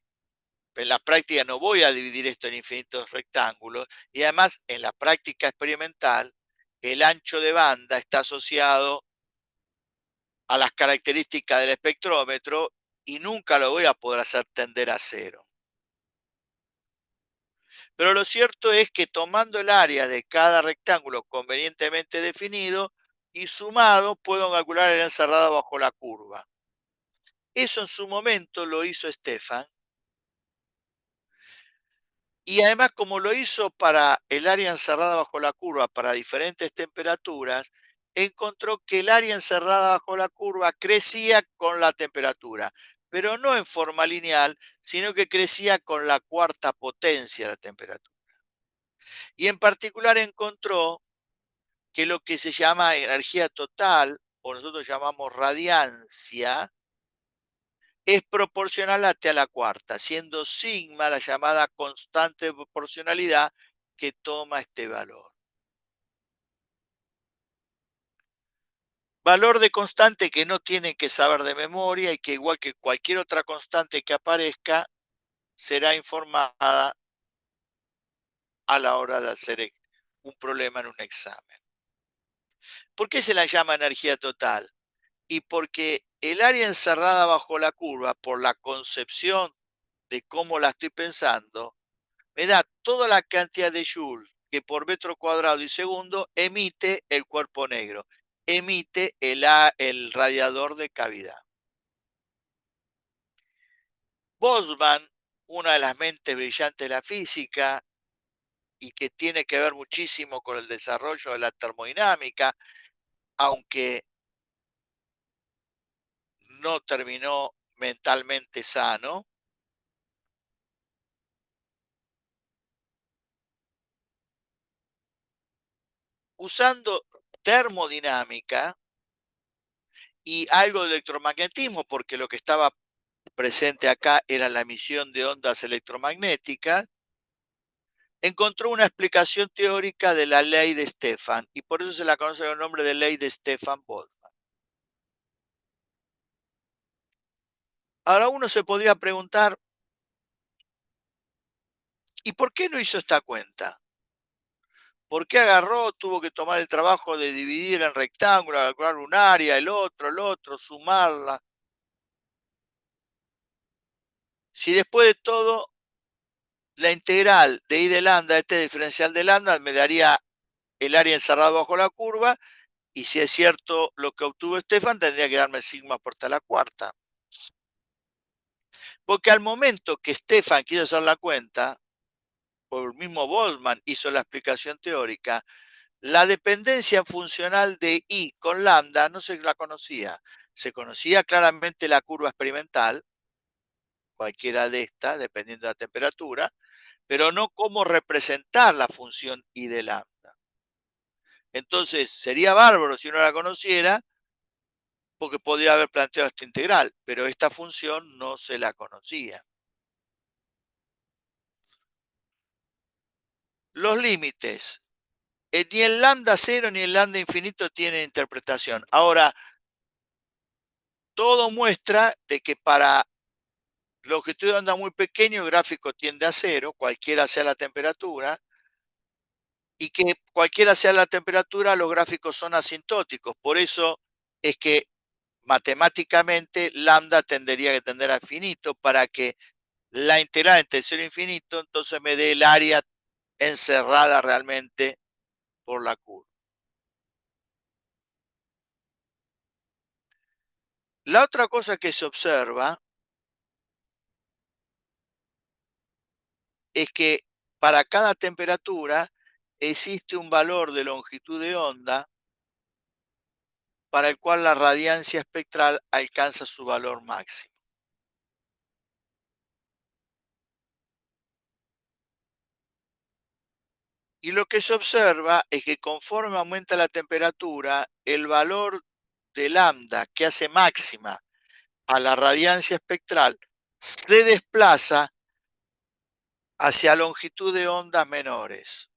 en la práctica no voy a dividir esto en infinitos rectángulos y además en la práctica experimental el ancho de banda está asociado a las características del espectrómetro y nunca lo voy a poder hacer tender a cero. Pero lo cierto es que tomando el área de cada rectángulo convenientemente definido y sumado, puedo calcular el encerrado bajo la curva. Eso en su momento lo hizo Stefan. Y además, como lo hizo para el área encerrada bajo la curva para diferentes temperaturas, encontró que el área encerrada bajo la curva crecía con la temperatura, pero no en forma lineal, sino que crecía con la cuarta potencia de la temperatura. Y en particular encontró que lo que se llama energía total, o nosotros llamamos radiancia, es proporcional a T a la cuarta, siendo sigma la llamada constante de proporcionalidad que toma este valor. Valor de constante que no tienen que saber de memoria y que igual que cualquier otra constante que aparezca, será informada a la hora de hacer un problema en un examen. ¿Por qué se la llama energía total? Y porque el área encerrada bajo la curva, por la concepción de cómo la estoy pensando, me da toda la cantidad de Joule que por metro cuadrado y segundo emite el cuerpo negro, emite el radiador de cavidad. Boltzmann, una de las mentes brillantes de la física y que tiene que ver muchísimo con el desarrollo de la termodinámica, aunque no terminó mentalmente sano, usando termodinámica y algo de electromagnetismo, porque lo que estaba presente acá era la emisión de ondas electromagnéticas, encontró una explicación teórica de la ley de Stefan y por eso se la conoce con el nombre de ley de Stefan-Boltzmann. Ahora uno se podría preguntar, ¿y por qué no hizo esta cuenta? ¿Por qué agarró, tuvo que tomar el trabajo de dividir en rectángulos, calcular un área, el otro, sumarla? Si después de todo la integral de I de lambda, este diferencial de lambda, me daría el área encerrada bajo la curva, y si es cierto lo que obtuvo Stefan, tendría que darme sigma por T a la cuarta. Porque al momento que Stefan quiso hacer la cuenta, o el mismo Boltzmann hizo la explicación teórica, la dependencia funcional de I con lambda no se la conocía. Se conocía claramente la curva experimental, cualquiera de estas, dependiendo de la temperatura, pero no cómo representar la función I de lambda. Entonces, sería bárbaro si uno la conociera, porque podría haber planteado esta integral, pero esta función no se la conocía. Los límites. Ni el lambda cero ni el lambda infinito tienen interpretación. Ahora, todo muestra de que para longitud de onda muy pequeño el gráfico tiende a cero, cualquiera sea la temperatura, y que cualquiera sea la temperatura, los gráficos son asintóticos. Por eso es que matemáticamente lambda tendría que tender a infinito para que la integral entre 0 e infinito entonces me dé el área encerrada realmente por la curva. La otra cosa que se observa es que para cada temperatura existe un valor de longitud de onda para el cual la radiancia espectral alcanza su valor máximo. Y lo que se observa es que conforme aumenta la temperatura, el valor de lambda que hace máxima a la radiancia espectral se desplaza hacia longitud de ondas menores,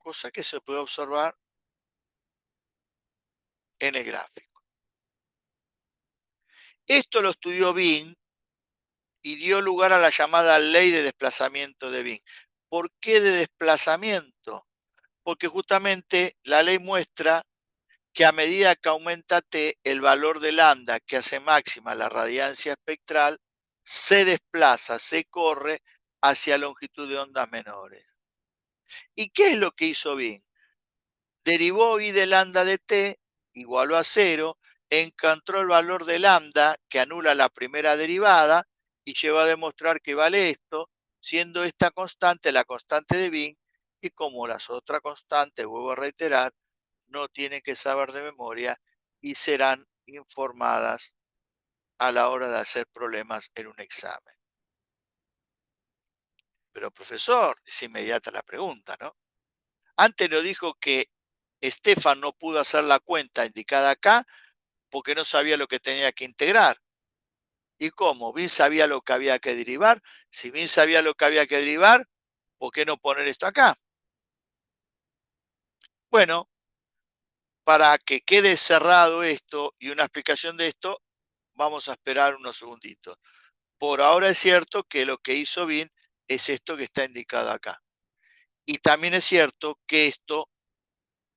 cosa que se puede observar en el gráfico. Esto lo estudió Wien y dio lugar a la llamada ley de desplazamiento de Wien. ¿Por qué de desplazamiento? Porque justamente la ley muestra que a medida que aumenta T, el valor de lambda que hace máxima la radiancia espectral se desplaza, se corre hacia longitud de ondas menores. ¿Y qué es lo que hizo Wien? Derivó I de lambda de T, igualó a cero, encontró el valor de lambda que anula la primera derivada y llegó a demostrar que vale esto, siendo esta constante la constante de Wien, y como las otras constantes, vuelvo a reiterar, no tienen que saber de memoria y serán informadas a la hora de hacer problemas en un examen. Pero profesor, es inmediata la pregunta, ¿no? Antes nos dijo que Estefan no pudo hacer la cuenta indicada acá porque no sabía lo que tenía que integrar. ¿Y cómo? ¿Bien sabía lo que había que derivar? Si bien sabía lo que había que derivar, ¿por qué no poner esto acá? Bueno, para que quede cerrado esto y una explicación de esto, vamos a esperar unos segunditos. Por ahora es cierto que lo que hizo bien es esto que está indicado acá. Y también es cierto que esto,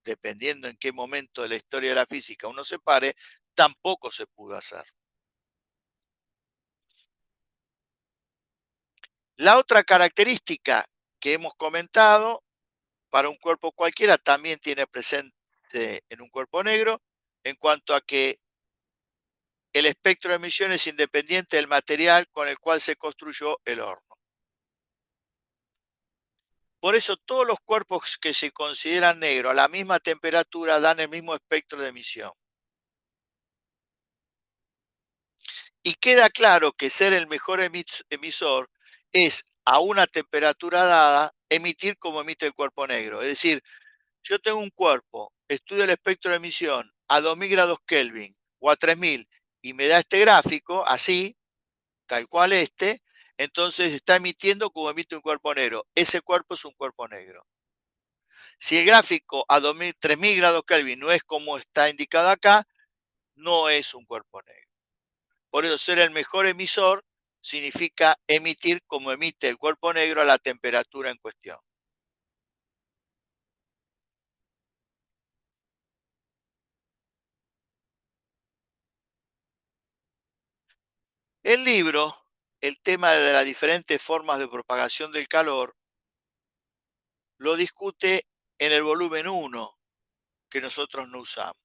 dependiendo en qué momento de la historia de la física uno se pare, tampoco se pudo hacer. La otra característica que hemos comentado para un cuerpo cualquiera también tiene presente en un cuerpo negro, en cuanto a que el espectro de emisión es independiente del material con el cual se construyó el horno. Por eso todos los cuerpos que se consideran negros a la misma temperatura dan el mismo espectro de emisión. Y queda claro que ser el mejor emisor es a una temperatura dada emitir como emite el cuerpo negro. Es decir, yo tengo un cuerpo, estudio el espectro de emisión a 2000 grados Kelvin o a 3000 y me da este gráfico, así, tal cual este, entonces está emitiendo como emite un cuerpo negro. Ese cuerpo es un cuerpo negro. Si el gráfico a 2000, 3000 grados Kelvin no es como está indicado acá, no es un cuerpo negro. Por eso ser el mejor emisor significa emitir como emite el cuerpo negro a la temperatura en cuestión. El libro, el tema de las diferentes formas de propagación del calor, lo discute en el volumen 1 que nosotros no usamos.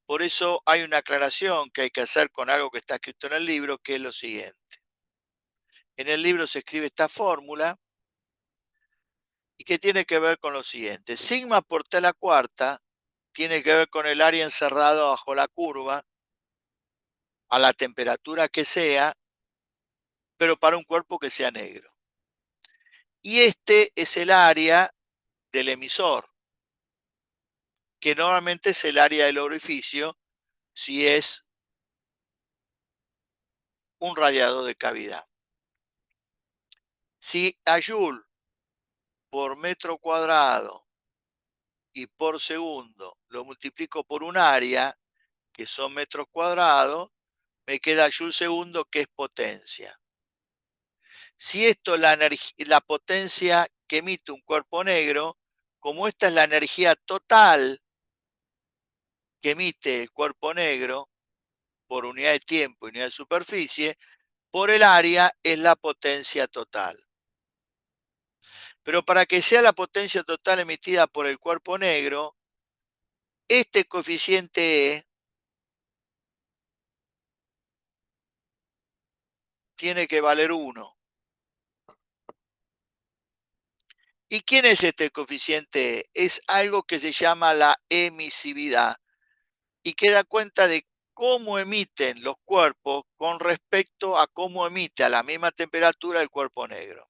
Por eso hay una aclaración que hay que hacer con algo que está escrito en el libro, que es lo siguiente. En el libro se escribe esta fórmula y que tiene que ver con lo siguiente. Sigma por T a la cuarta tiene que ver con el área encerrada bajo la curva a la temperatura que sea, pero para un cuerpo que sea negro. Y este es el área del emisor, que normalmente es el área del orificio si es un radiador de cavidad. Si a Joule por metro cuadrado y por segundo lo multiplico por un área, que son metros cuadrados, me queda Joule segundo, que es potencia. Si esto es la potencia que emite un cuerpo negro, como esta es la energía total que emite el cuerpo negro por unidad de tiempo y unidad de superficie, por el área es la potencia total. Pero para que sea la potencia total emitida por el cuerpo negro, este coeficiente E tiene que valer 1. ¿Y quién es este coeficiente E? Es algo que se llama la emisividad y que da cuenta de cómo emiten los cuerpos con respecto a cómo emite a la misma temperatura el cuerpo negro.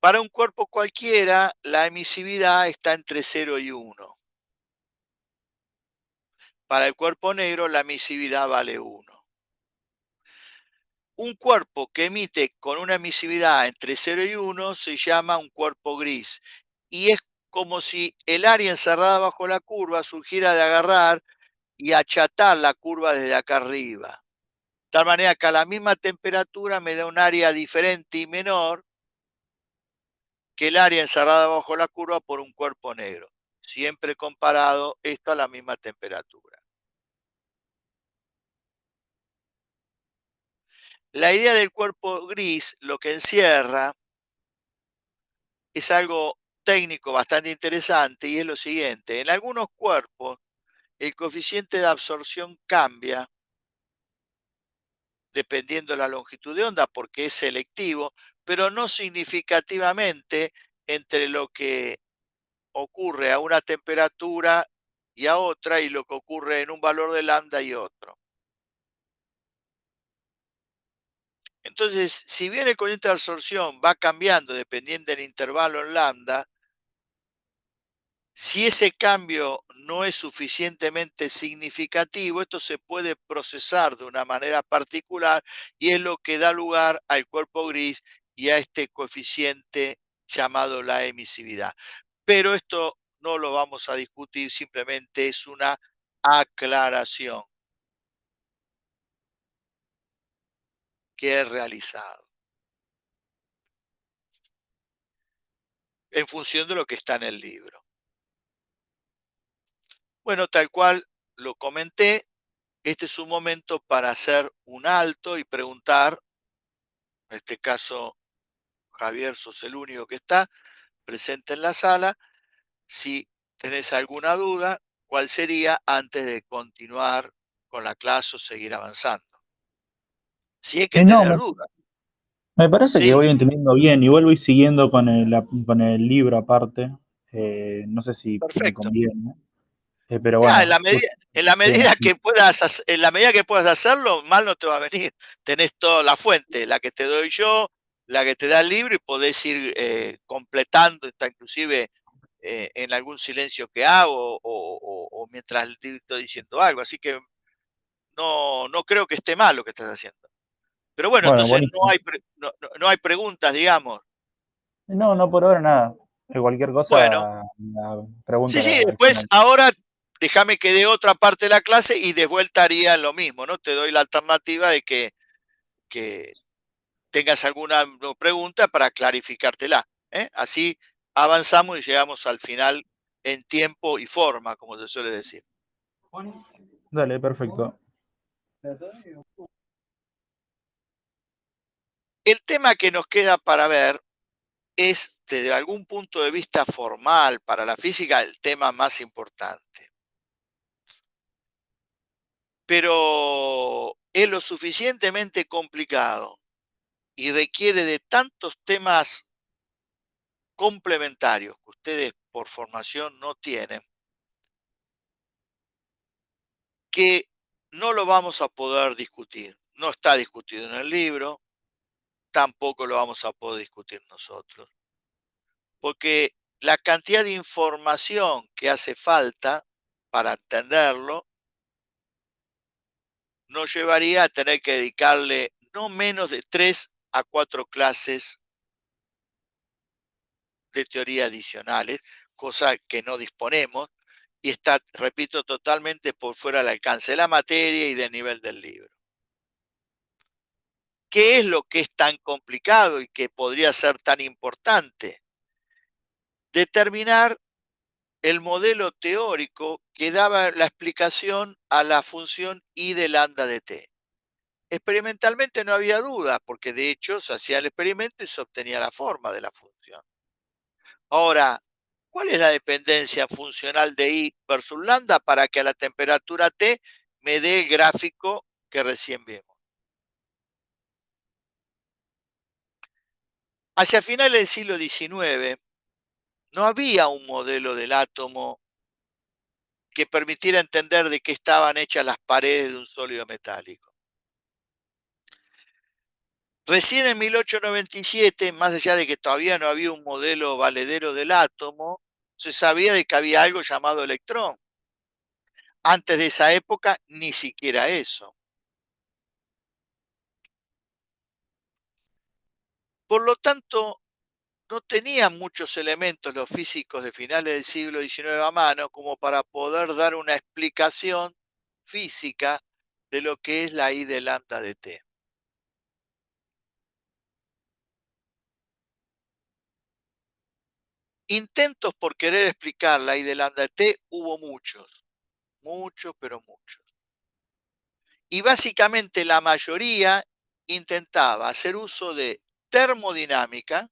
Para un cuerpo cualquiera, la emisividad está entre 0 y 1. Para el cuerpo negro, la emisividad vale 1. Un cuerpo que emite con una emisividad entre 0 y 1 se llama un cuerpo gris. Y es como si el área encerrada bajo la curva surgiera de agarrar y achatar la curva desde acá arriba. De tal manera que a la misma temperatura me da un área diferente y menor que el área encerrada bajo la curva por un cuerpo negro. Siempre comparado esto a la misma temperatura. La idea del cuerpo gris lo que encierra es algo técnico bastante interesante y es lo siguiente. En algunos cuerpos el coeficiente de absorción cambia dependiendo de la longitud de onda porque es selectivo, pero no significativamente entre lo que ocurre a una temperatura y a otra y lo que ocurre en un valor de lambda y otro. Entonces, si bien el coeficiente de absorción va cambiando dependiendo del intervalo en lambda, si ese cambio no es suficientemente significativo, esto se puede procesar de una manera particular y es lo que da lugar al cuerpo gris y a este coeficiente llamado la emisividad. Pero esto no lo vamos a discutir, simplemente es una aclaración que he realizado en función de lo que está en el libro. Bueno, tal cual lo comenté, este es un momento para hacer un alto y preguntar, en este caso Javier, sos el único que está presente en la sala, si tenés alguna duda, ¿cuál sería antes de continuar con la clase o seguir avanzando? Si es que No, tenés duda, me parece que ¿sí? voy entendiendo bien. Igual voy siguiendo con el libro aparte. No sé si me Perfecto. conviene. Pero Ya, bueno, justo estoy en así. en la medida que puedas hacerlo, mal no te va a venir. Tenés toda la fuente, la que te doy yo, la que te da el libro y podés ir completando, está inclusive en algún silencio que hago o mientras estoy diciendo algo. Así que no creo que esté mal lo que estás haciendo. Pero bueno, Bueno, entonces buenísimo. no hay preguntas, digamos. No, no por ahora nada. Cualquier Bueno, cosa, la pregunta sí, al después final. ahora déjame que dé otra parte de la clase y de vuelta haría lo mismo, ¿no? Te doy la alternativa de que tengas alguna pregunta para clarificártela, ¿eh? Así avanzamos y llegamos al final en tiempo y forma, como se suele decir. Dale, perfecto. El tema que nos queda para ver es, desde algún punto de vista formal, para la física, el tema más importante. Pero es lo suficientemente complicado y requiere de tantos temas complementarios que ustedes por formación no tienen, que no lo vamos a poder discutir. No está discutido en el libro, tampoco lo vamos a poder discutir nosotros, porque la cantidad de información que hace falta para entenderlo nos llevaría a tener que dedicarle no menos de 3 a 4 clases de teoría adicionales, cosa que no disponemos, y está, repito, totalmente por fuera del alcance de la materia y del nivel del libro. ¿Qué es lo que es tan complicado y que podría ser tan importante? Determinar el modelo teórico que daba la explicación a la función I de lambda de t. Experimentalmente no había duda, porque de hecho se hacía el experimento y se obtenía la forma de la función. Ahora, ¿cuál es la dependencia funcional de I versus lambda para que a la temperatura T me dé el gráfico que recién vimos? Hacia finales del siglo XIX no había un modelo del átomo que permitiera entender de qué estaban hechas las paredes de un sólido metálico. Recién en 1897, más allá de que todavía no había un modelo valedero del átomo, se sabía de que había algo llamado electrón. Antes de esa época, ni siquiera eso. Por lo tanto, no tenían muchos elementos los físicos de finales del siglo XIX a mano como para poder dar una explicación física de lo que es la I de lambda de T. Intentos por querer explicar la I de lambda de T hubo muchos, muchos, pero muchos. Y básicamente la mayoría intentaba hacer uso de termodinámica.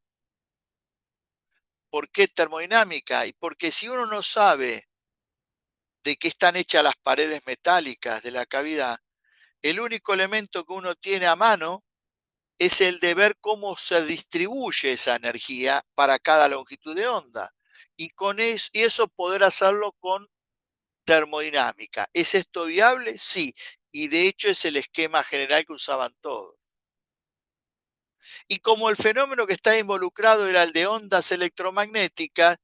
¿Por qué termodinámica? Y porque si uno no sabe de qué están hechas las paredes metálicas de la cavidad, el único elemento que uno tiene a mano es el de ver cómo se distribuye esa energía para cada longitud de onda. Y eso poder hacerlo con termodinámica. ¿Es esto viable? Sí. Y de hecho es el esquema general que usaban todos. Y como el fenómeno que está involucrado era el de ondas electromagnéticas,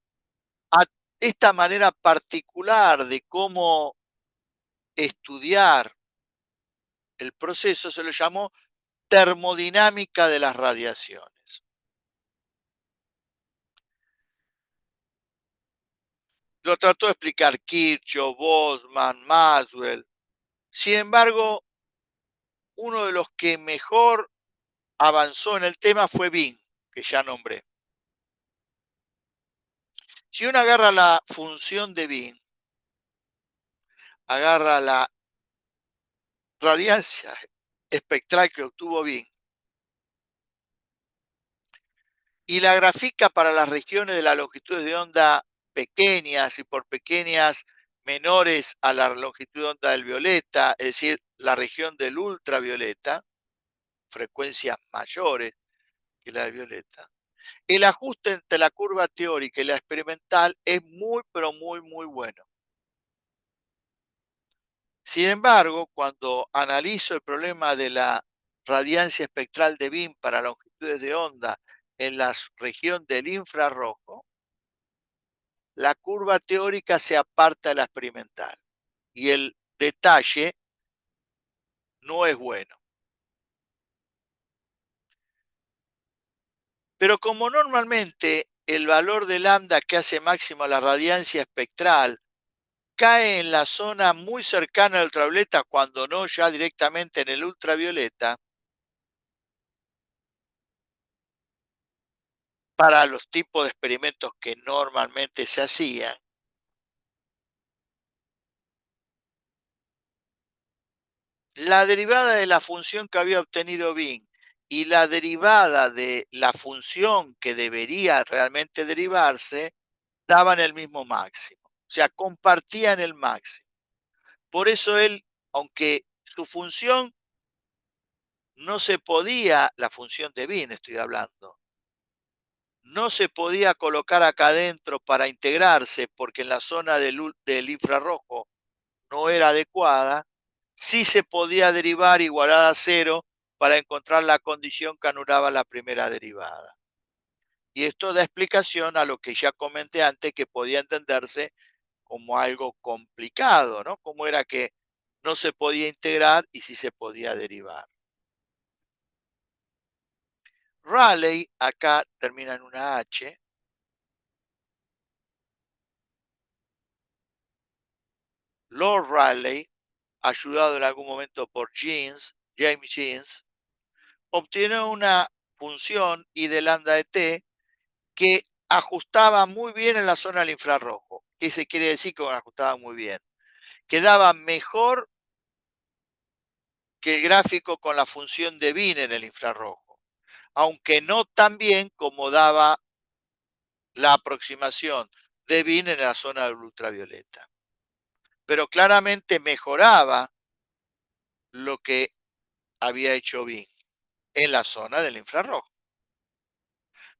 a esta manera particular de cómo estudiar el proceso se lo llamó termodinámica de las radiaciones. Lo trató de explicar Kirchhoff, Boltzmann, Maxwell. Sin embargo, uno de los que mejor avanzó en el tema fue Wien, que ya nombré. Si uno agarra la función de Wien, agarra la radiancia espectral que obtuvo Wien y la grafica para las regiones de las longitudes de onda pequeñas y por pequeñas menores a la longitud de onda del violeta, es decir, la región del ultravioleta, frecuencias mayores que la del violeta. El ajuste entre la curva teórica y la experimental es muy, pero muy, muy bueno. Sin embargo, cuando analizo el problema de la radiancia espectral de Wien para longitudes de onda en la región del infrarrojo, la curva teórica se aparta de la experimental y el detalle no es bueno. Pero como normalmente el valor de lambda que hace máximo la radiancia espectral cae en la zona muy cercana al ultravioleta, cuando no ya directamente en el ultravioleta, para los tipos de experimentos que normalmente se hacían, la derivada de la función que había obtenido Wien y la derivada de la función que debería realmente derivarse daban el mismo máximo, o sea, compartían el máximo. Por eso él, aunque su función no se podía, la función de Wien estoy hablando, no se podía colocar acá adentro para integrarse porque en la zona del infrarrojo no era adecuada, sí se podía derivar igualada a cero para encontrar la condición que anulaba la primera derivada. Y esto da explicación a lo que ya comenté antes, que podía entenderse como algo complicado, ¿no? Como era que no se podía integrar y sí se podía derivar. Raleigh, acá termina en una H, Lord Rayleigh, ayudado en algún momento por James Jeans, obtiene una función I de lambda de t que ajustaba muy bien en la zona del infrarrojo. ¿Qué se quiere decir que ajustaba muy bien? Quedaba mejor que el gráfico con la función de Wien en el infrarrojo, aunque no tan bien como daba la aproximación de Wien en la zona del ultravioleta. Pero claramente mejoraba lo que había hecho Wien en la zona del infrarrojo.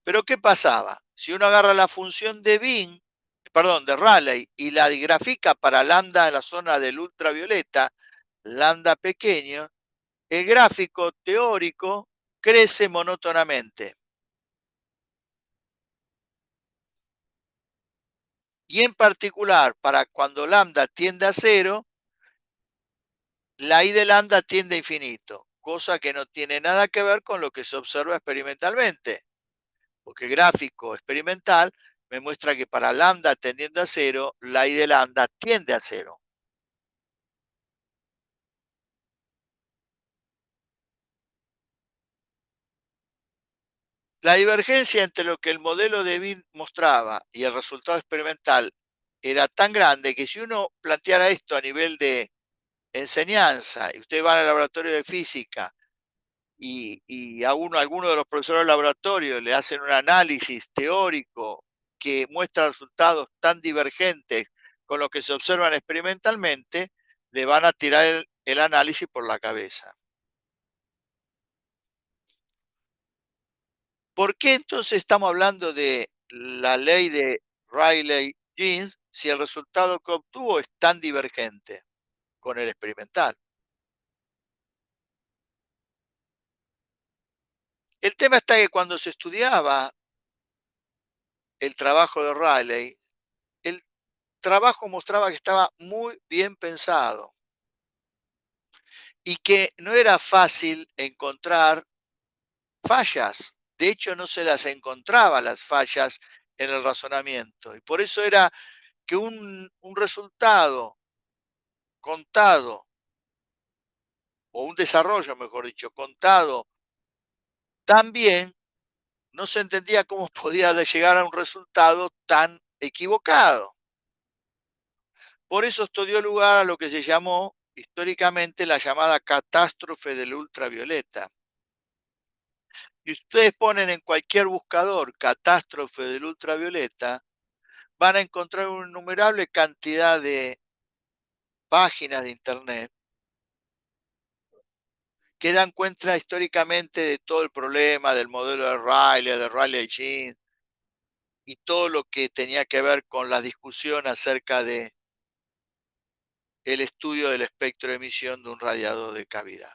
Pero ¿qué pasaba? Si uno agarra la función de Wien, perdón, de Rayleigh y la grafica para lambda en la zona del ultravioleta, lambda pequeño, el gráfico teórico crece monótonamente. Y en particular, para cuando lambda tiende a cero, la I de lambda tiende a infinito, cosa que no tiene nada que ver con lo que se observa experimentalmente, porque el gráfico experimental me muestra que para lambda tendiendo a cero, la I de lambda tiende a cero. La divergencia entre lo que el modelo de Wien mostraba y el resultado experimental era tan grande que si uno planteara esto a nivel de enseñanza y ustedes van al laboratorio de física y alguno de los profesores del laboratorio le hacen un análisis teórico que muestra resultados tan divergentes con lo que se observan experimentalmente, le van a tirar el análisis por la cabeza. ¿Por qué entonces estamos hablando de la ley de Rayleigh-Jeans si el resultado que obtuvo es tan divergente con el experimental? El tema está que cuando se estudiaba el trabajo de Rayleigh, el trabajo mostraba que estaba muy bien pensado y que no era fácil encontrar fallas. De hecho, no se las encontraba las fallas en el razonamiento. Y por eso era que un resultado contado, o un desarrollo, mejor dicho, contado tan bien, no se entendía cómo podía llegar a un resultado tan equivocado. Por eso esto dio lugar a lo que se llamó históricamente la llamada catástrofe del ultravioleta. Si ustedes ponen en cualquier buscador catástrofe del ultravioleta, van a encontrar una innumerable cantidad de páginas de internet que dan cuenta históricamente de todo el problema del modelo de Rayleigh-Jeans y todo lo que tenía que ver con la discusión acerca de el estudio del espectro de emisión de un radiador de cavidad.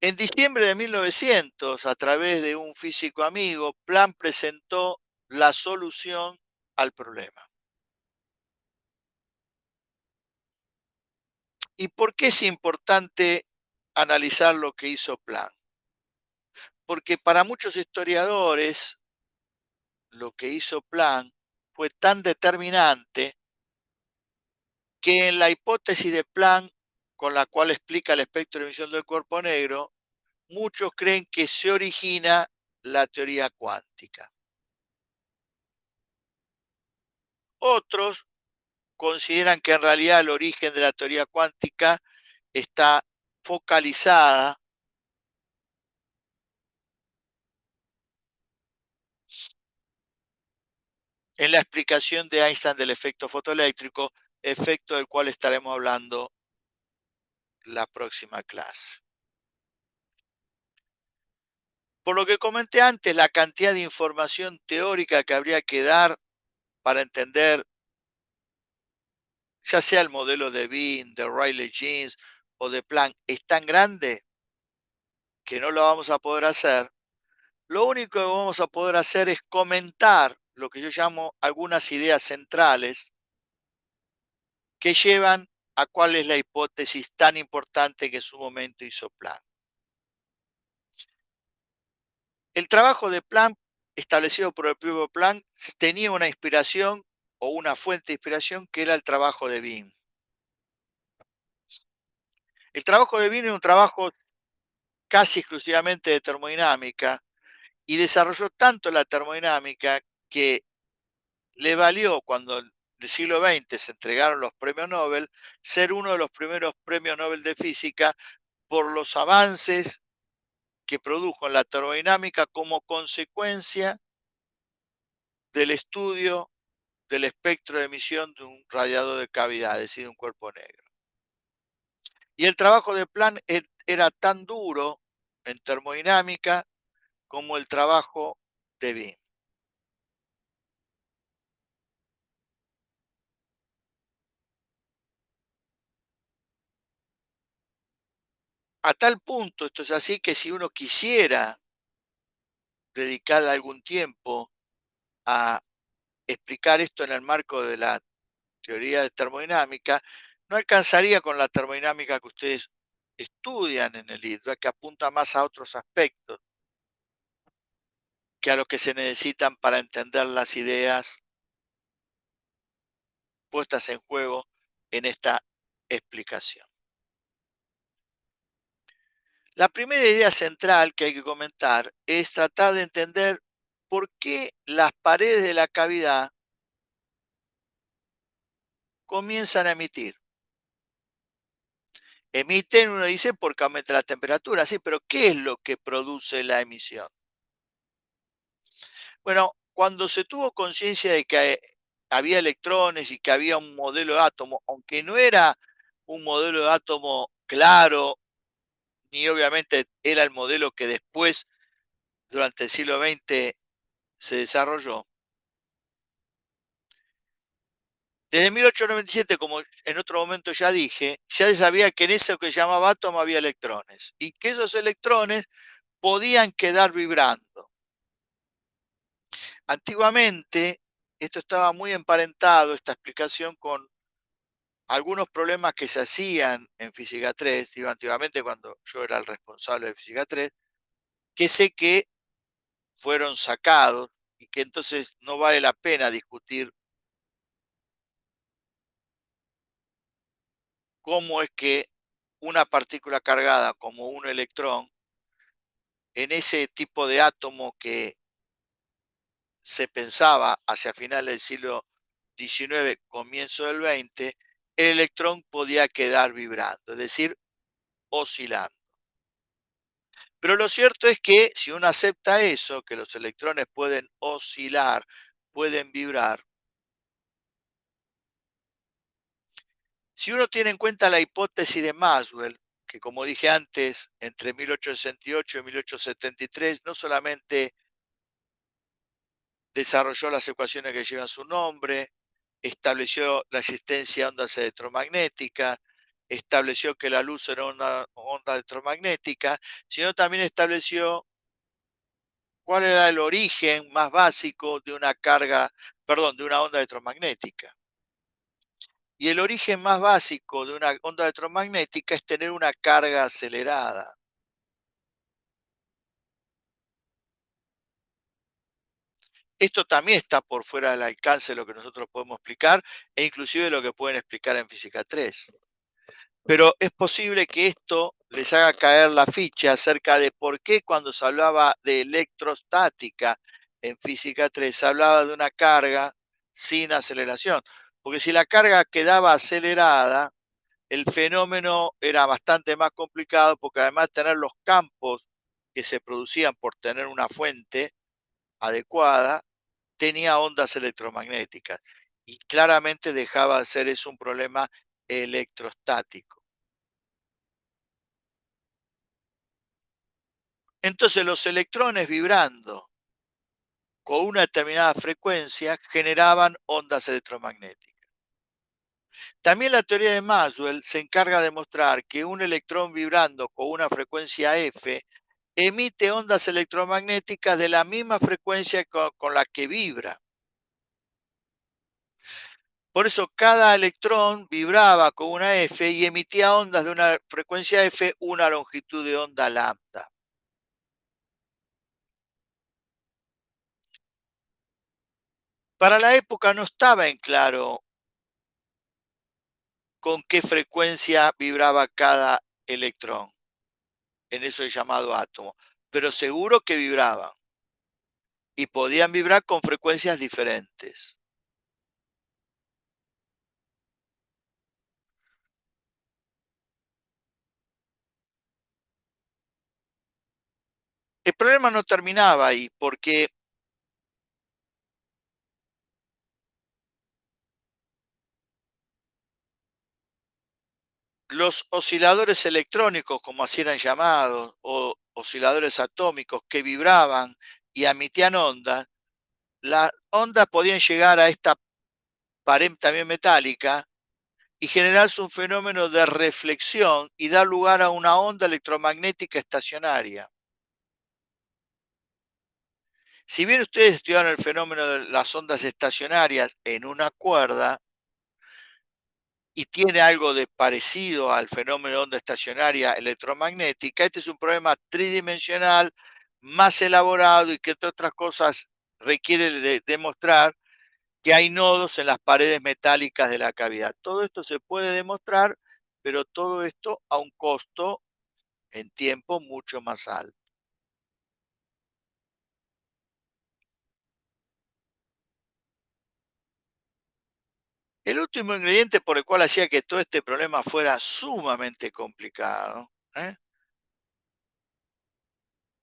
En diciembre de 1900, a través de un físico amigo, Planck presentó la solución al problema. ¿Y por qué es importante analizar lo que hizo Planck? Porque para muchos historiadores, lo que hizo Planck fue tan determinante que en la hipótesis de Planck, con la cual explica el espectro de emisión del cuerpo negro, muchos creen que se origina la teoría cuántica. Otros consideran que en realidad el origen de la teoría cuántica está focalizada en la explicación de Einstein del efecto fotoeléctrico, efecto del cual estaremos hablando la próxima clase. Por lo que comenté antes, la cantidad de información teórica que habría que dar para entender ya sea el modelo de Wien, de Rayleigh-Jeans o de Planck es tan grande que no lo vamos a poder hacer. Lo único que vamos a poder hacer es comentar lo que yo llamo algunas ideas centrales que llevan a cuál es la hipótesis tan importante que en su momento hizo Planck. El trabajo de Planck, establecido por el propio Planck, tenía una inspiración o una fuente de inspiración que era el trabajo de Wien. El trabajo de Wien es un trabajo casi exclusivamente de termodinámica y desarrolló tanto la termodinámica que le valió, cuando en el siglo XX se entregaron los premios Nobel, ser uno de los primeros premios Nobel de física por los avances que produjo en la termodinámica como consecuencia del estudio del espectro de emisión de un radiador de cavidad, es decir, de un cuerpo negro. Y el trabajo de Planck era tan duro en termodinámica como el trabajo de Wien. A tal punto, esto es así, que si uno quisiera dedicar algún tiempo a explicar esto en el marco de la teoría de termodinámica, no alcanzaría con la termodinámica que ustedes estudian en el libro, que apunta más a otros aspectos que a los que se necesitan para entender las ideas puestas en juego en esta explicación. La primera idea central que hay que comentar es tratar de entender por qué las paredes de la cavidad comienzan a emitir. Emiten, uno dice, porque aumenta la temperatura, sí, pero ¿qué es lo que produce la emisión? Bueno, cuando se tuvo conciencia de que había electrones y que había un modelo de átomo, aunque no era un modelo de átomo claro, ni obviamente era el modelo que después, durante el siglo XX, se desarrolló. Desde 1897, como en otro momento ya dije, ya se sabía que en eso que se llamaba átomo había electrones y que esos electrones podían quedar vibrando. Antiguamente, esto estaba muy emparentado, esta explicación, con algunos problemas que se hacían en Física 3, digo antiguamente cuando yo era el responsable de Física 3, que sé que fueron sacados y que entonces no vale la pena discutir cómo es que una partícula cargada como un electrón, en ese tipo de átomo que se pensaba hacia finales del siglo XIX, comienzo del XX, el electrón podía quedar vibrando, es decir, oscilando. Pero lo cierto es que si uno acepta eso, que los electrones pueden oscilar, pueden vibrar, si uno tiene en cuenta la hipótesis de Maxwell, que como dije antes, entre 1868 y 1873, no solamente desarrolló las ecuaciones que llevan su nombre, estableció la existencia de ondas electromagnéticas, estableció que la luz era una onda electromagnética, sino también estableció cuál era el origen más básico de una carga, perdón, de una onda electromagnética. Y el origen más básico de una onda electromagnética es tener una carga acelerada. Esto también está por fuera del alcance de lo que nosotros podemos explicar e inclusive lo que pueden explicar en física 3. Pero es posible que esto les haga caer la ficha acerca de por qué cuando se hablaba de electrostática en física 3 se hablaba de una carga sin aceleración. Porque si la carga quedaba acelerada, el fenómeno era bastante más complicado porque además de tener los campos que se producían por tener una fuente adecuada, tenía ondas electromagnéticas y claramente dejaba de ser eso un problema electrostático. Entonces los electrones vibrando con una determinada frecuencia generaban ondas electromagnéticas. También la teoría de Maxwell se encarga de mostrar que un electrón vibrando con una frecuencia F emite ondas electromagnéticas de la misma frecuencia con la que vibra. Por eso cada electrón vibraba con una F y emitía ondas de una frecuencia F, una longitud de onda lambda. Para la época no estaba en claro con qué frecuencia vibraba cada electrón en eso llamado átomo, pero seguro que vibraban y podían vibrar con frecuencias diferentes. El problema no terminaba ahí, porque los osciladores electrónicos, como así eran llamados, o osciladores atómicos que vibraban y emitían ondas, las ondas podían llegar a esta pared también metálica y generarse un fenómeno de reflexión y dar lugar a una onda electromagnética estacionaria. Si bien ustedes estudiaron el fenómeno de las ondas estacionarias en una cuerda y tiene algo de parecido al fenómeno de onda estacionaria electromagnética, este es un problema tridimensional, más elaborado y que entre otras cosas requiere demostrar que hay nodos en las paredes metálicas de la cavidad. Todo esto se puede demostrar, pero todo esto a un costo en tiempo mucho más alto. El último ingrediente por el cual hacía que todo este problema fuera sumamente complicado,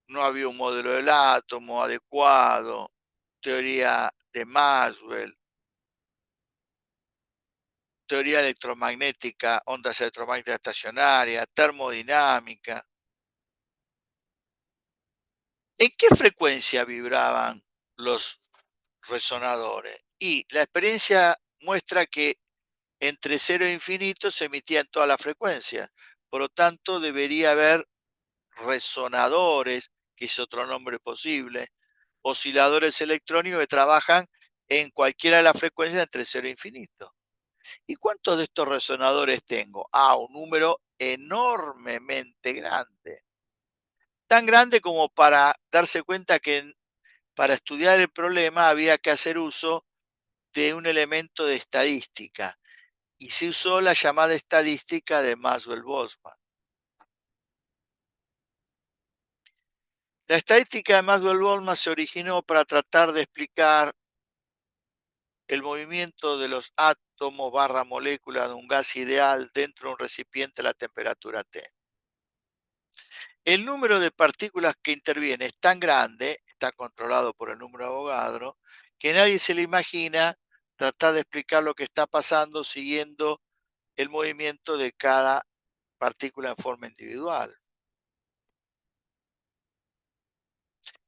no había un modelo del átomo adecuado, teoría de Maxwell, teoría electromagnética, ondas electromagnéticas estacionarias, termodinámica. ¿En qué frecuencia vibraban los resonadores? Y la experiencia muestra que entre cero e infinito se emitían todas las frecuencias. Por lo tanto, debería haber resonadores, que es otro nombre posible, osciladores electrónicos que trabajan en cualquiera de las frecuencias entre cero e infinito. ¿Y cuántos de estos resonadores tengo? Ah, un número enormemente grande. Tan grande como para darse cuenta que para estudiar el problema había que hacer uso de un elemento de estadística. Y se usó la llamada estadística de Maxwell-Boltzmann. La estadística de Maxwell-Boltzmann se originó para tratar de explicar el movimiento de los átomos barra moléculas de un gas ideal dentro de un recipiente a la temperatura T. El número de partículas que interviene es tan grande, está controlado por el número de Avogadro, que nadie se le imagina tratar de explicar lo que está pasando siguiendo el movimiento de cada partícula en forma individual.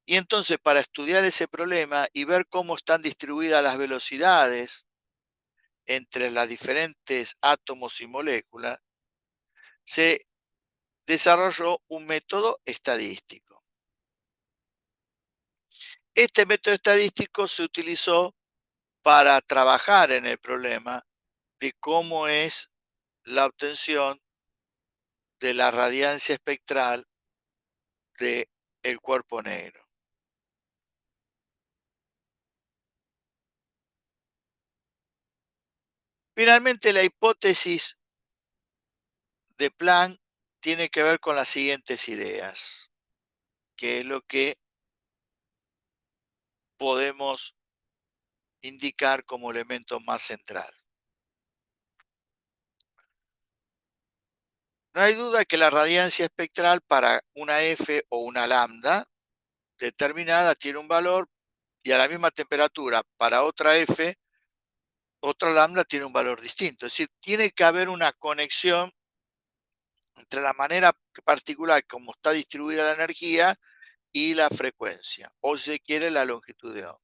Y entonces, para estudiar ese problema y ver cómo están distribuidas las velocidades entre las diferentes átomos y moléculas, se desarrolló un método estadístico. Este método estadístico se utilizó para trabajar en el problema de cómo es la obtención de la radiancia espectral del cuerpo negro. Finalmente, la hipótesis de Planck tiene que ver con las siguientes ideas, que es lo que podemos indicar como elemento más central. No hay duda que la radiancia espectral para una F o una lambda determinada tiene un valor y a la misma temperatura para otra F, otra lambda tiene un valor distinto. Es decir, tiene que haber una conexión entre la manera particular como está distribuida la energía y la frecuencia, o si se quiere la longitud de onda.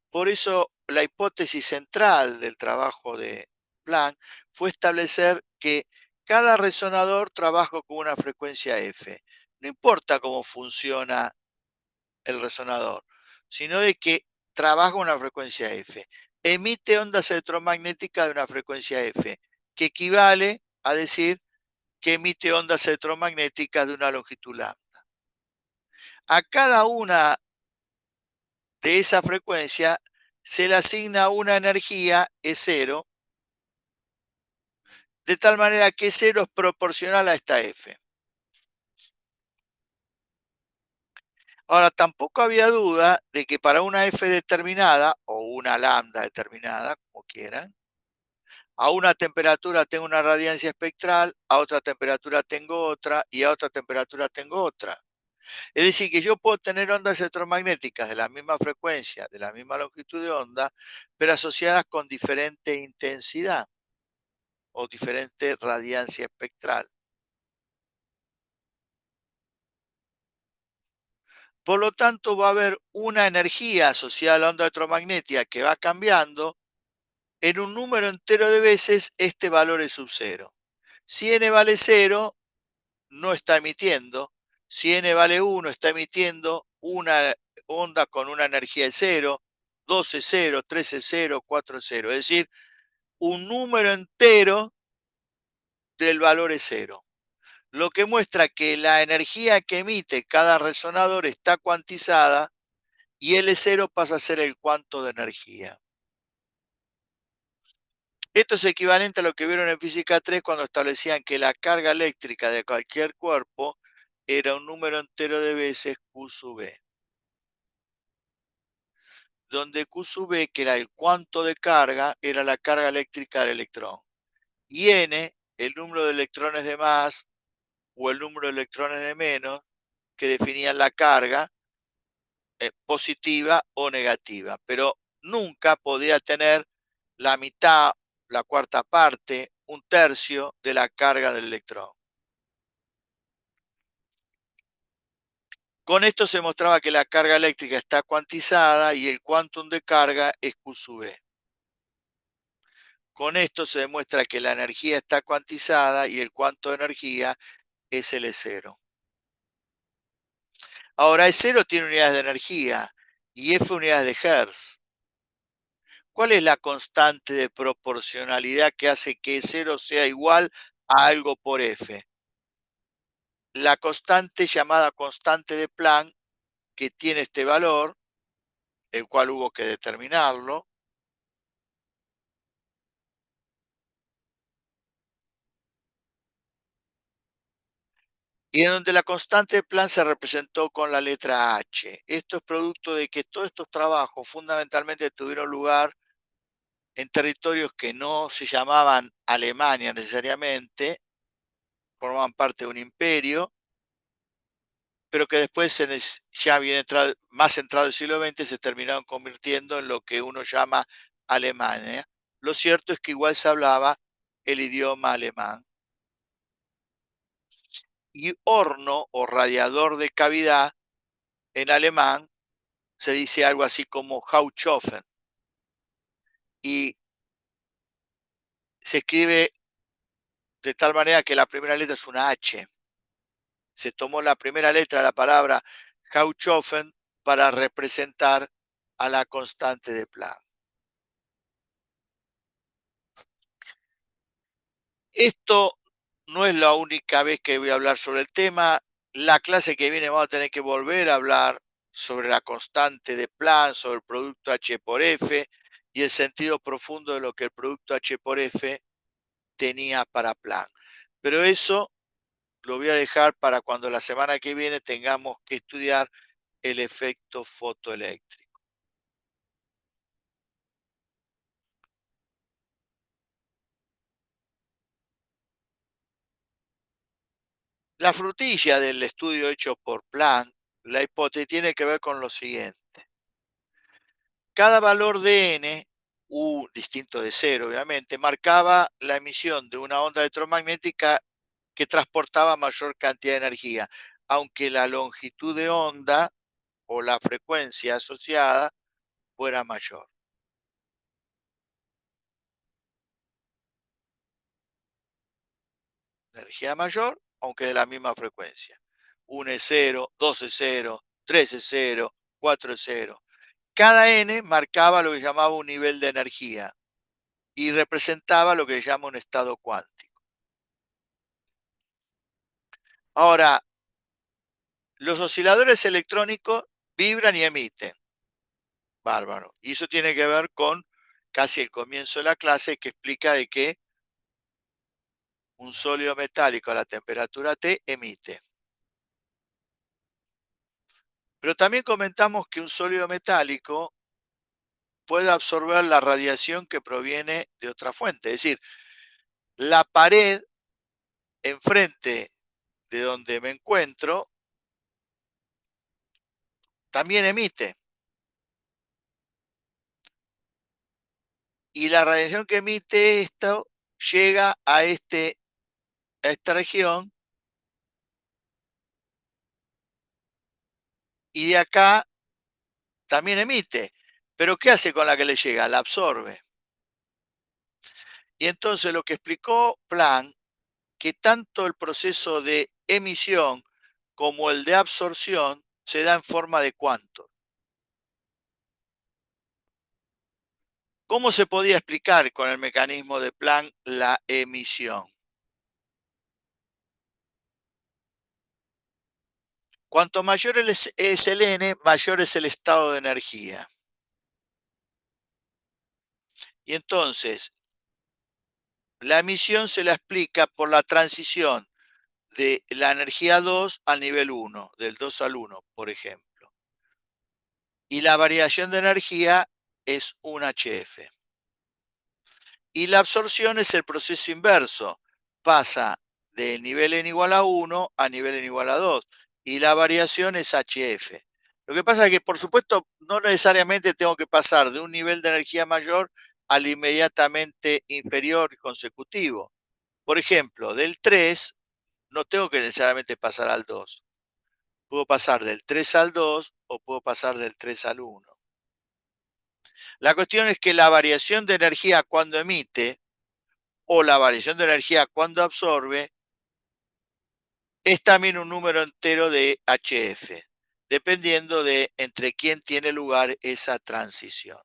Por eso, la hipótesis central del trabajo de Planck fue establecer que cada resonador trabaja con una frecuencia F. No importa cómo funciona el resonador, sino de que trabaja con una frecuencia F. Emite ondas electromagnéticas de una frecuencia F, que equivale a decir que emite ondas electromagnéticas de una longitud lambda. A cada una de esa frecuencia se le asigna una energía, E0, de tal manera que E0 es proporcional a esta F. Ahora, tampoco había duda de que para una F determinada, o una lambda determinada, como quieran, a una temperatura tengo una radiancia espectral, a otra temperatura tengo otra, y a otra temperatura tengo otra. Es decir, que yo puedo tener ondas electromagnéticas de la misma frecuencia, de la misma longitud de onda, pero asociadas con diferente intensidad o diferente radiancia espectral. Por lo tanto, va a haber una energía asociada a la onda electromagnética que va cambiando. En un número entero de veces, este valor es sub cero. Si n vale 0, no está emitiendo. Si n vale 1, está emitiendo una onda con una energía de 0, 2 es 0, 3 es 0, 4 es 0. Es decir, un número entero del valor es 0. Lo que muestra que la energía que emite cada resonador está cuantizada y L0 pasa a ser el cuanto de energía. Esto es equivalente a lo que vieron en física 3 cuando establecían que la carga eléctrica de cualquier cuerpo era un número entero de veces Q sub B, donde Q sub B, que era el cuanto de carga, era la carga eléctrica del electrón, y N, el número de electrones de más o el número de electrones de menos, que definían la carga positiva o negativa, pero nunca podía tener la mitad, la cuarta parte, un tercio de la carga del electrón. Con esto se mostraba que la carga eléctrica está cuantizada y el quantum de carga es Q sub B. Con esto se demuestra que la energía está cuantizada y el cuanto de energía es L0. Ahora, E0 tiene unidades de energía y F unidades de Hertz. ¿Cuál es la constante de proporcionalidad que hace que E0 sea igual a algo por F? La constante llamada constante de Planck, que tiene este valor, el cual hubo que determinarlo, y en donde la constante de Planck se representó con la letra H. Esto es producto de que todos estos trabajos fundamentalmente tuvieron lugar en territorios que no se llamaban Alemania necesariamente, formaban parte de un imperio, pero que después, ya bien entrado, más entrado el siglo XX, se terminaron convirtiendo en lo que uno llama Alemania. Lo cierto es que igual se hablaba el idioma alemán. Y horno o radiador de cavidad en alemán se dice algo así como Hauchofen, y se escribe de tal manera que la primera letra es una H. Se tomó la primera letra de la palabra Hauchofen para representar a la constante de Planck. Esto no es la única vez que voy a hablar sobre el tema. La clase que viene vamos a tener que volver a hablar sobre la constante de Planck, sobre el producto H por F y el sentido profundo de lo que el producto H por F tenía para Planck. Pero eso lo voy a dejar para cuando la semana que viene tengamos que estudiar el efecto fotoeléctrico. La frutilla del estudio hecho por Planck, la hipótesis, tiene que ver con lo siguiente. Cada valor de n, u distinto de cero obviamente, marcaba la emisión de una onda electromagnética que transportaba mayor cantidad de energía, aunque la longitud de onda o la frecuencia asociada fuera mayor. Energía mayor, aunque de la misma frecuencia. 1 es 0, 2 es 0, 3 es 0, 4 es 0. Cada n marcaba lo que llamaba un nivel de energía y representaba lo que se llama un estado cuántico. Ahora, los osciladores electrónicos vibran y emiten, Bárbaro. Y eso tiene que ver con casi el comienzo de la clase, que explica de que un sólido metálico a la temperatura T emite. Pero también comentamos que un sólido metálico puede absorber la radiación que proviene de otra fuente. Es decir, la pared enfrente de donde me encuentro también emite. Y la radiación que emite esto llega a esta región, y de acá también emite. Pero ¿qué hace con la que le llega? La absorbe. Y entonces lo que explicó Planck, que tanto el proceso de emisión como el de absorción se da en forma de cuantos. ¿Cómo se podía explicar con el mecanismo de Planck la emisión? Cuanto mayor es el n, mayor es el estado de energía. Y entonces, la emisión se la explica por la transición de la energía 2 al nivel 1, del 2 al 1, por ejemplo. Y la variación de energía es un HF. Y la absorción es el proceso inverso. Pasa del nivel n igual a 1 a nivel n igual a 2. Y la variación es HF. Lo que pasa es que, por supuesto, no necesariamente tengo que pasar de un nivel de energía mayor al inmediatamente inferior y consecutivo. Por ejemplo, del 3 no tengo que necesariamente pasar al 2. Puedo pasar del 3 al 2 o puedo pasar del 3 al 1. La cuestión es que la variación de energía cuando emite o la variación de energía cuando absorbe es también un número entero de HF, dependiendo de entre quién tiene lugar esa transición.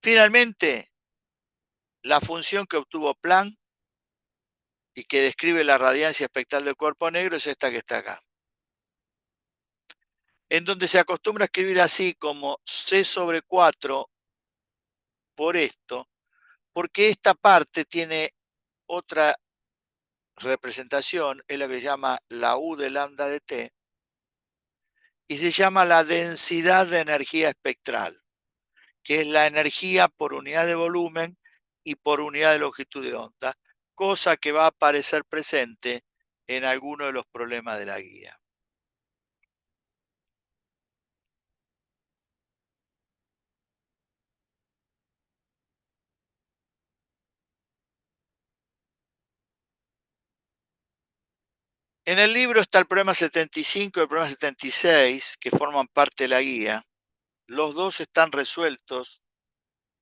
Finalmente, la función que obtuvo Planck y que describe la radiancia espectral del cuerpo negro es esta que está acá, en donde se acostumbra a escribir así como C sobre 4 por esto, porque esta parte tiene otra representación, es la que se llama la U de lambda de T, y se llama la densidad de energía espectral, que es la energía por unidad de volumen y por unidad de longitud de onda, cosa que va a aparecer presente en alguno de los problemas de la guía. En el libro está el problema 75 y el problema 76, que forman parte de la guía. Los dos están resueltos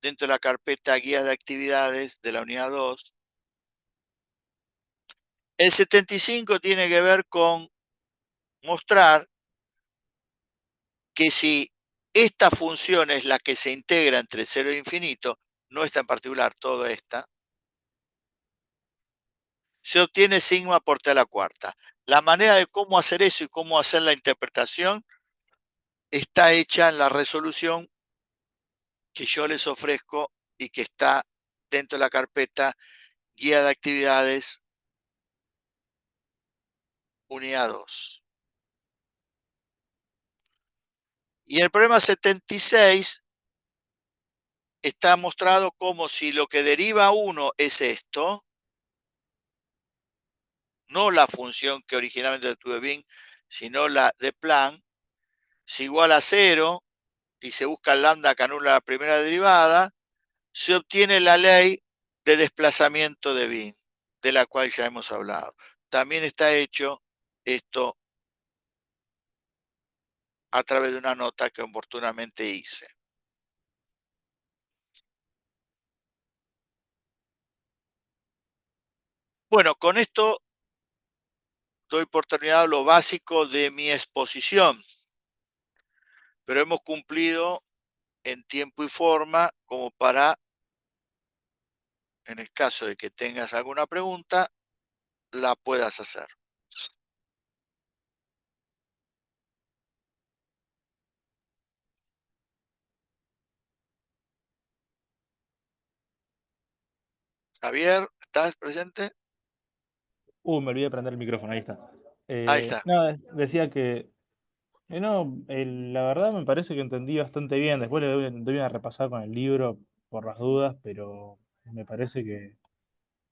dentro de la carpeta guía de actividades de la unidad 2. El 75 tiene que ver con mostrar que si esta función es la que se integra entre 0 e infinito, no esta en particular, toda esta, se obtiene sigma por t a la cuarta. La manera de cómo hacer eso y cómo hacer la interpretación está hecha en la resolución que yo les ofrezco y que está dentro de la carpeta guía de actividades unidad 2. Y el problema 76 está mostrado como si lo que deriva 1 es esto, no la función que originalmente tuve Bing, sino la de Planck, es igual a 0 y se busca el lambda que anula la primera derivada, se obtiene la ley de desplazamiento de Bing, de la cual ya hemos hablado. También está hecho esto a través de una nota que oportunamente hice. Bueno, con esto doy por terminado lo básico de mi exposición, pero hemos cumplido en tiempo y forma como para, en el caso de que tengas alguna pregunta, la puedas hacer. Javier, ¿estás presente? Me olvidé de prender el micrófono, ahí está. Ahí está. Nada, decía que, no, la verdad me parece que entendí bastante bien. Después doy una repasada con el libro por las dudas, pero me parece que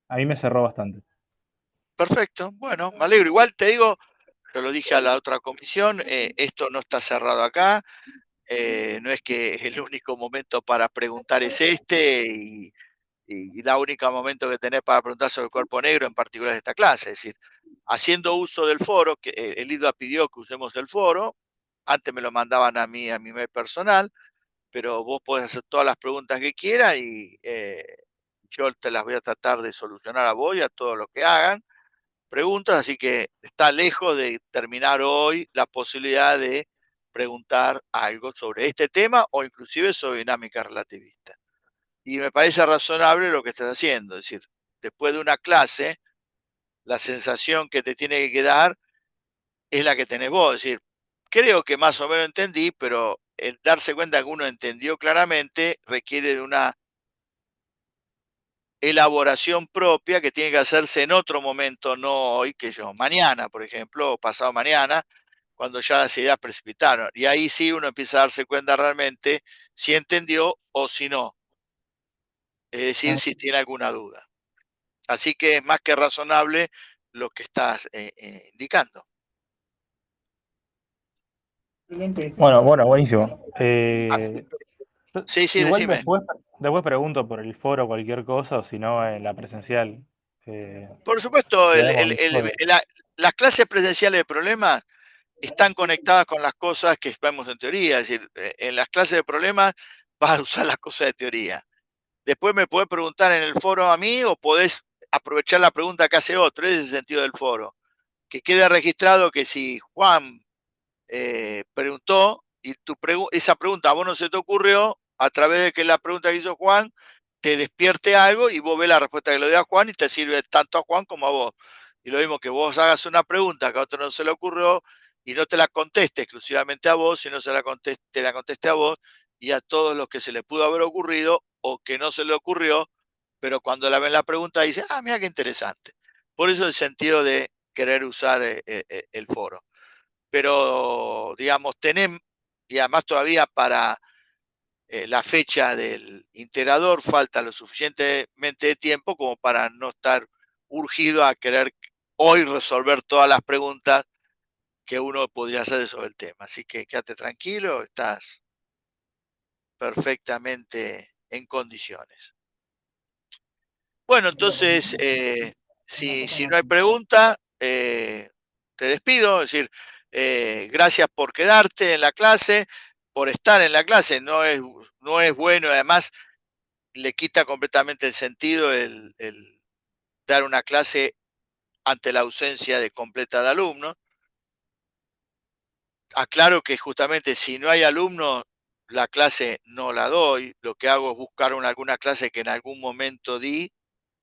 a mí me cerró bastante. Perfecto. Bueno, me alegro. Igual te digo, yo lo dije a la otra comisión, esto no está cerrado acá. No es que el único momento para preguntar es este y la única momento que tenés para preguntar sobre el cuerpo negro, en particular de esta clase. Es decir, haciendo uso del foro, que el IDA pidió que usemos el foro, antes me lo mandaban a mí, a mi mail personal, pero vos podés hacer todas las preguntas que quieras y yo te las voy a tratar de solucionar a vos y a todos los que hagan preguntas, así que está lejos de terminar hoy la posibilidad de preguntar algo sobre este tema o inclusive sobre dinámica relativista. Y me parece razonable lo que estás haciendo, es decir, después de una clase, la sensación que te tiene que quedar es la que tenés vos, es decir, creo que más o menos entendí, pero el darse cuenta que uno entendió claramente requiere de una elaboración propia que tiene que hacerse en otro momento, no hoy, que yo, mañana, por ejemplo, o pasado mañana, cuando ya las ideas precipitaron. Y ahí sí uno empieza a darse cuenta realmente si entendió o si no, es decir, Ah, si tiene alguna duda. Así que es más que razonable lo que estás indicando. bueno, bueno, buenísimo. Ah, sí, sí, Igual decime. después pregunto por el foro cualquier cosa, o si no, en la presencial. Eh, Por supuesto, Quedamos mejor. las clases presenciales de problemas están conectadas con las cosas que vemos en teoría. Es decir, en las clases de problemas vas a usar las cosas de teoría. Después me podés preguntar en el foro a mí o podés aprovechar la pregunta que hace otro. Ese es el sentido del foro. Que quede registrado que si Juan preguntó y esa pregunta a vos no se te ocurrió, a través de que la pregunta que hizo Juan te despierte algo y vos ves la respuesta que le dio a Juan y te sirve tanto a Juan como a vos. Y lo mismo que vos hagas una pregunta que a otro no se le ocurrió y no te la conteste exclusivamente a vos, sino te la conteste a vos y a todos los que se le pudo haber ocurrido o que no se le ocurrió, pero cuando la ven la pregunta dice, ah, mira qué interesante. Por eso el sentido de querer usar el foro, pero digamos, tenemos, y además todavía para la fecha del integrador falta lo suficientemente de tiempo como para no estar urgido a querer hoy resolver todas las preguntas que uno podría hacer sobre el tema. Así que quédate tranquilo, estás perfectamente en condiciones. Bueno, entonces, si no hay pregunta, te despido. Es decir, gracias por quedarte en la clase, por estar en la clase. No es bueno, además le quita completamente el sentido el dar una clase ante la ausencia de completa de alumnos. Aclaro que justamente si no hay alumnos, la clase no la doy. Lo que hago es buscar alguna clase que en algún momento di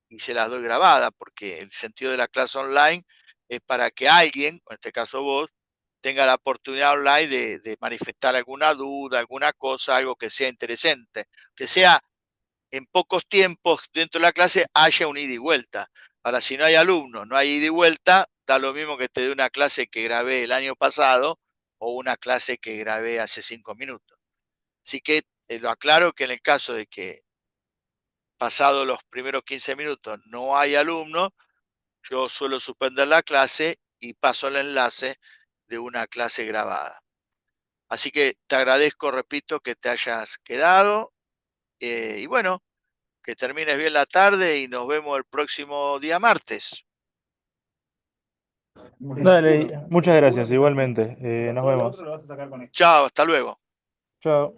y se las doy grabada, porque el sentido de la clase online es para que alguien, en este caso vos, tenga la oportunidad online de manifestar alguna duda, alguna cosa, algo que sea interesante, que sea en pocos tiempos dentro de la clase haya un ida y vuelta. Ahora, si no hay alumnos, no hay ida y vuelta, da lo mismo que te dé una clase que grabé el año pasado o una clase que grabé hace 5 minutos. Así que lo aclaro que en el caso de que pasado los primeros 15 minutos no hay alumnos, yo suelo suspender la clase y paso el enlace de una clase grabada. Así que te agradezco, repito, que te hayas quedado y bueno, que termines bien la tarde y nos vemos el próximo día martes. Dale, muchas gracias, igualmente. Nos vemos. Chao, hasta luego. Chao.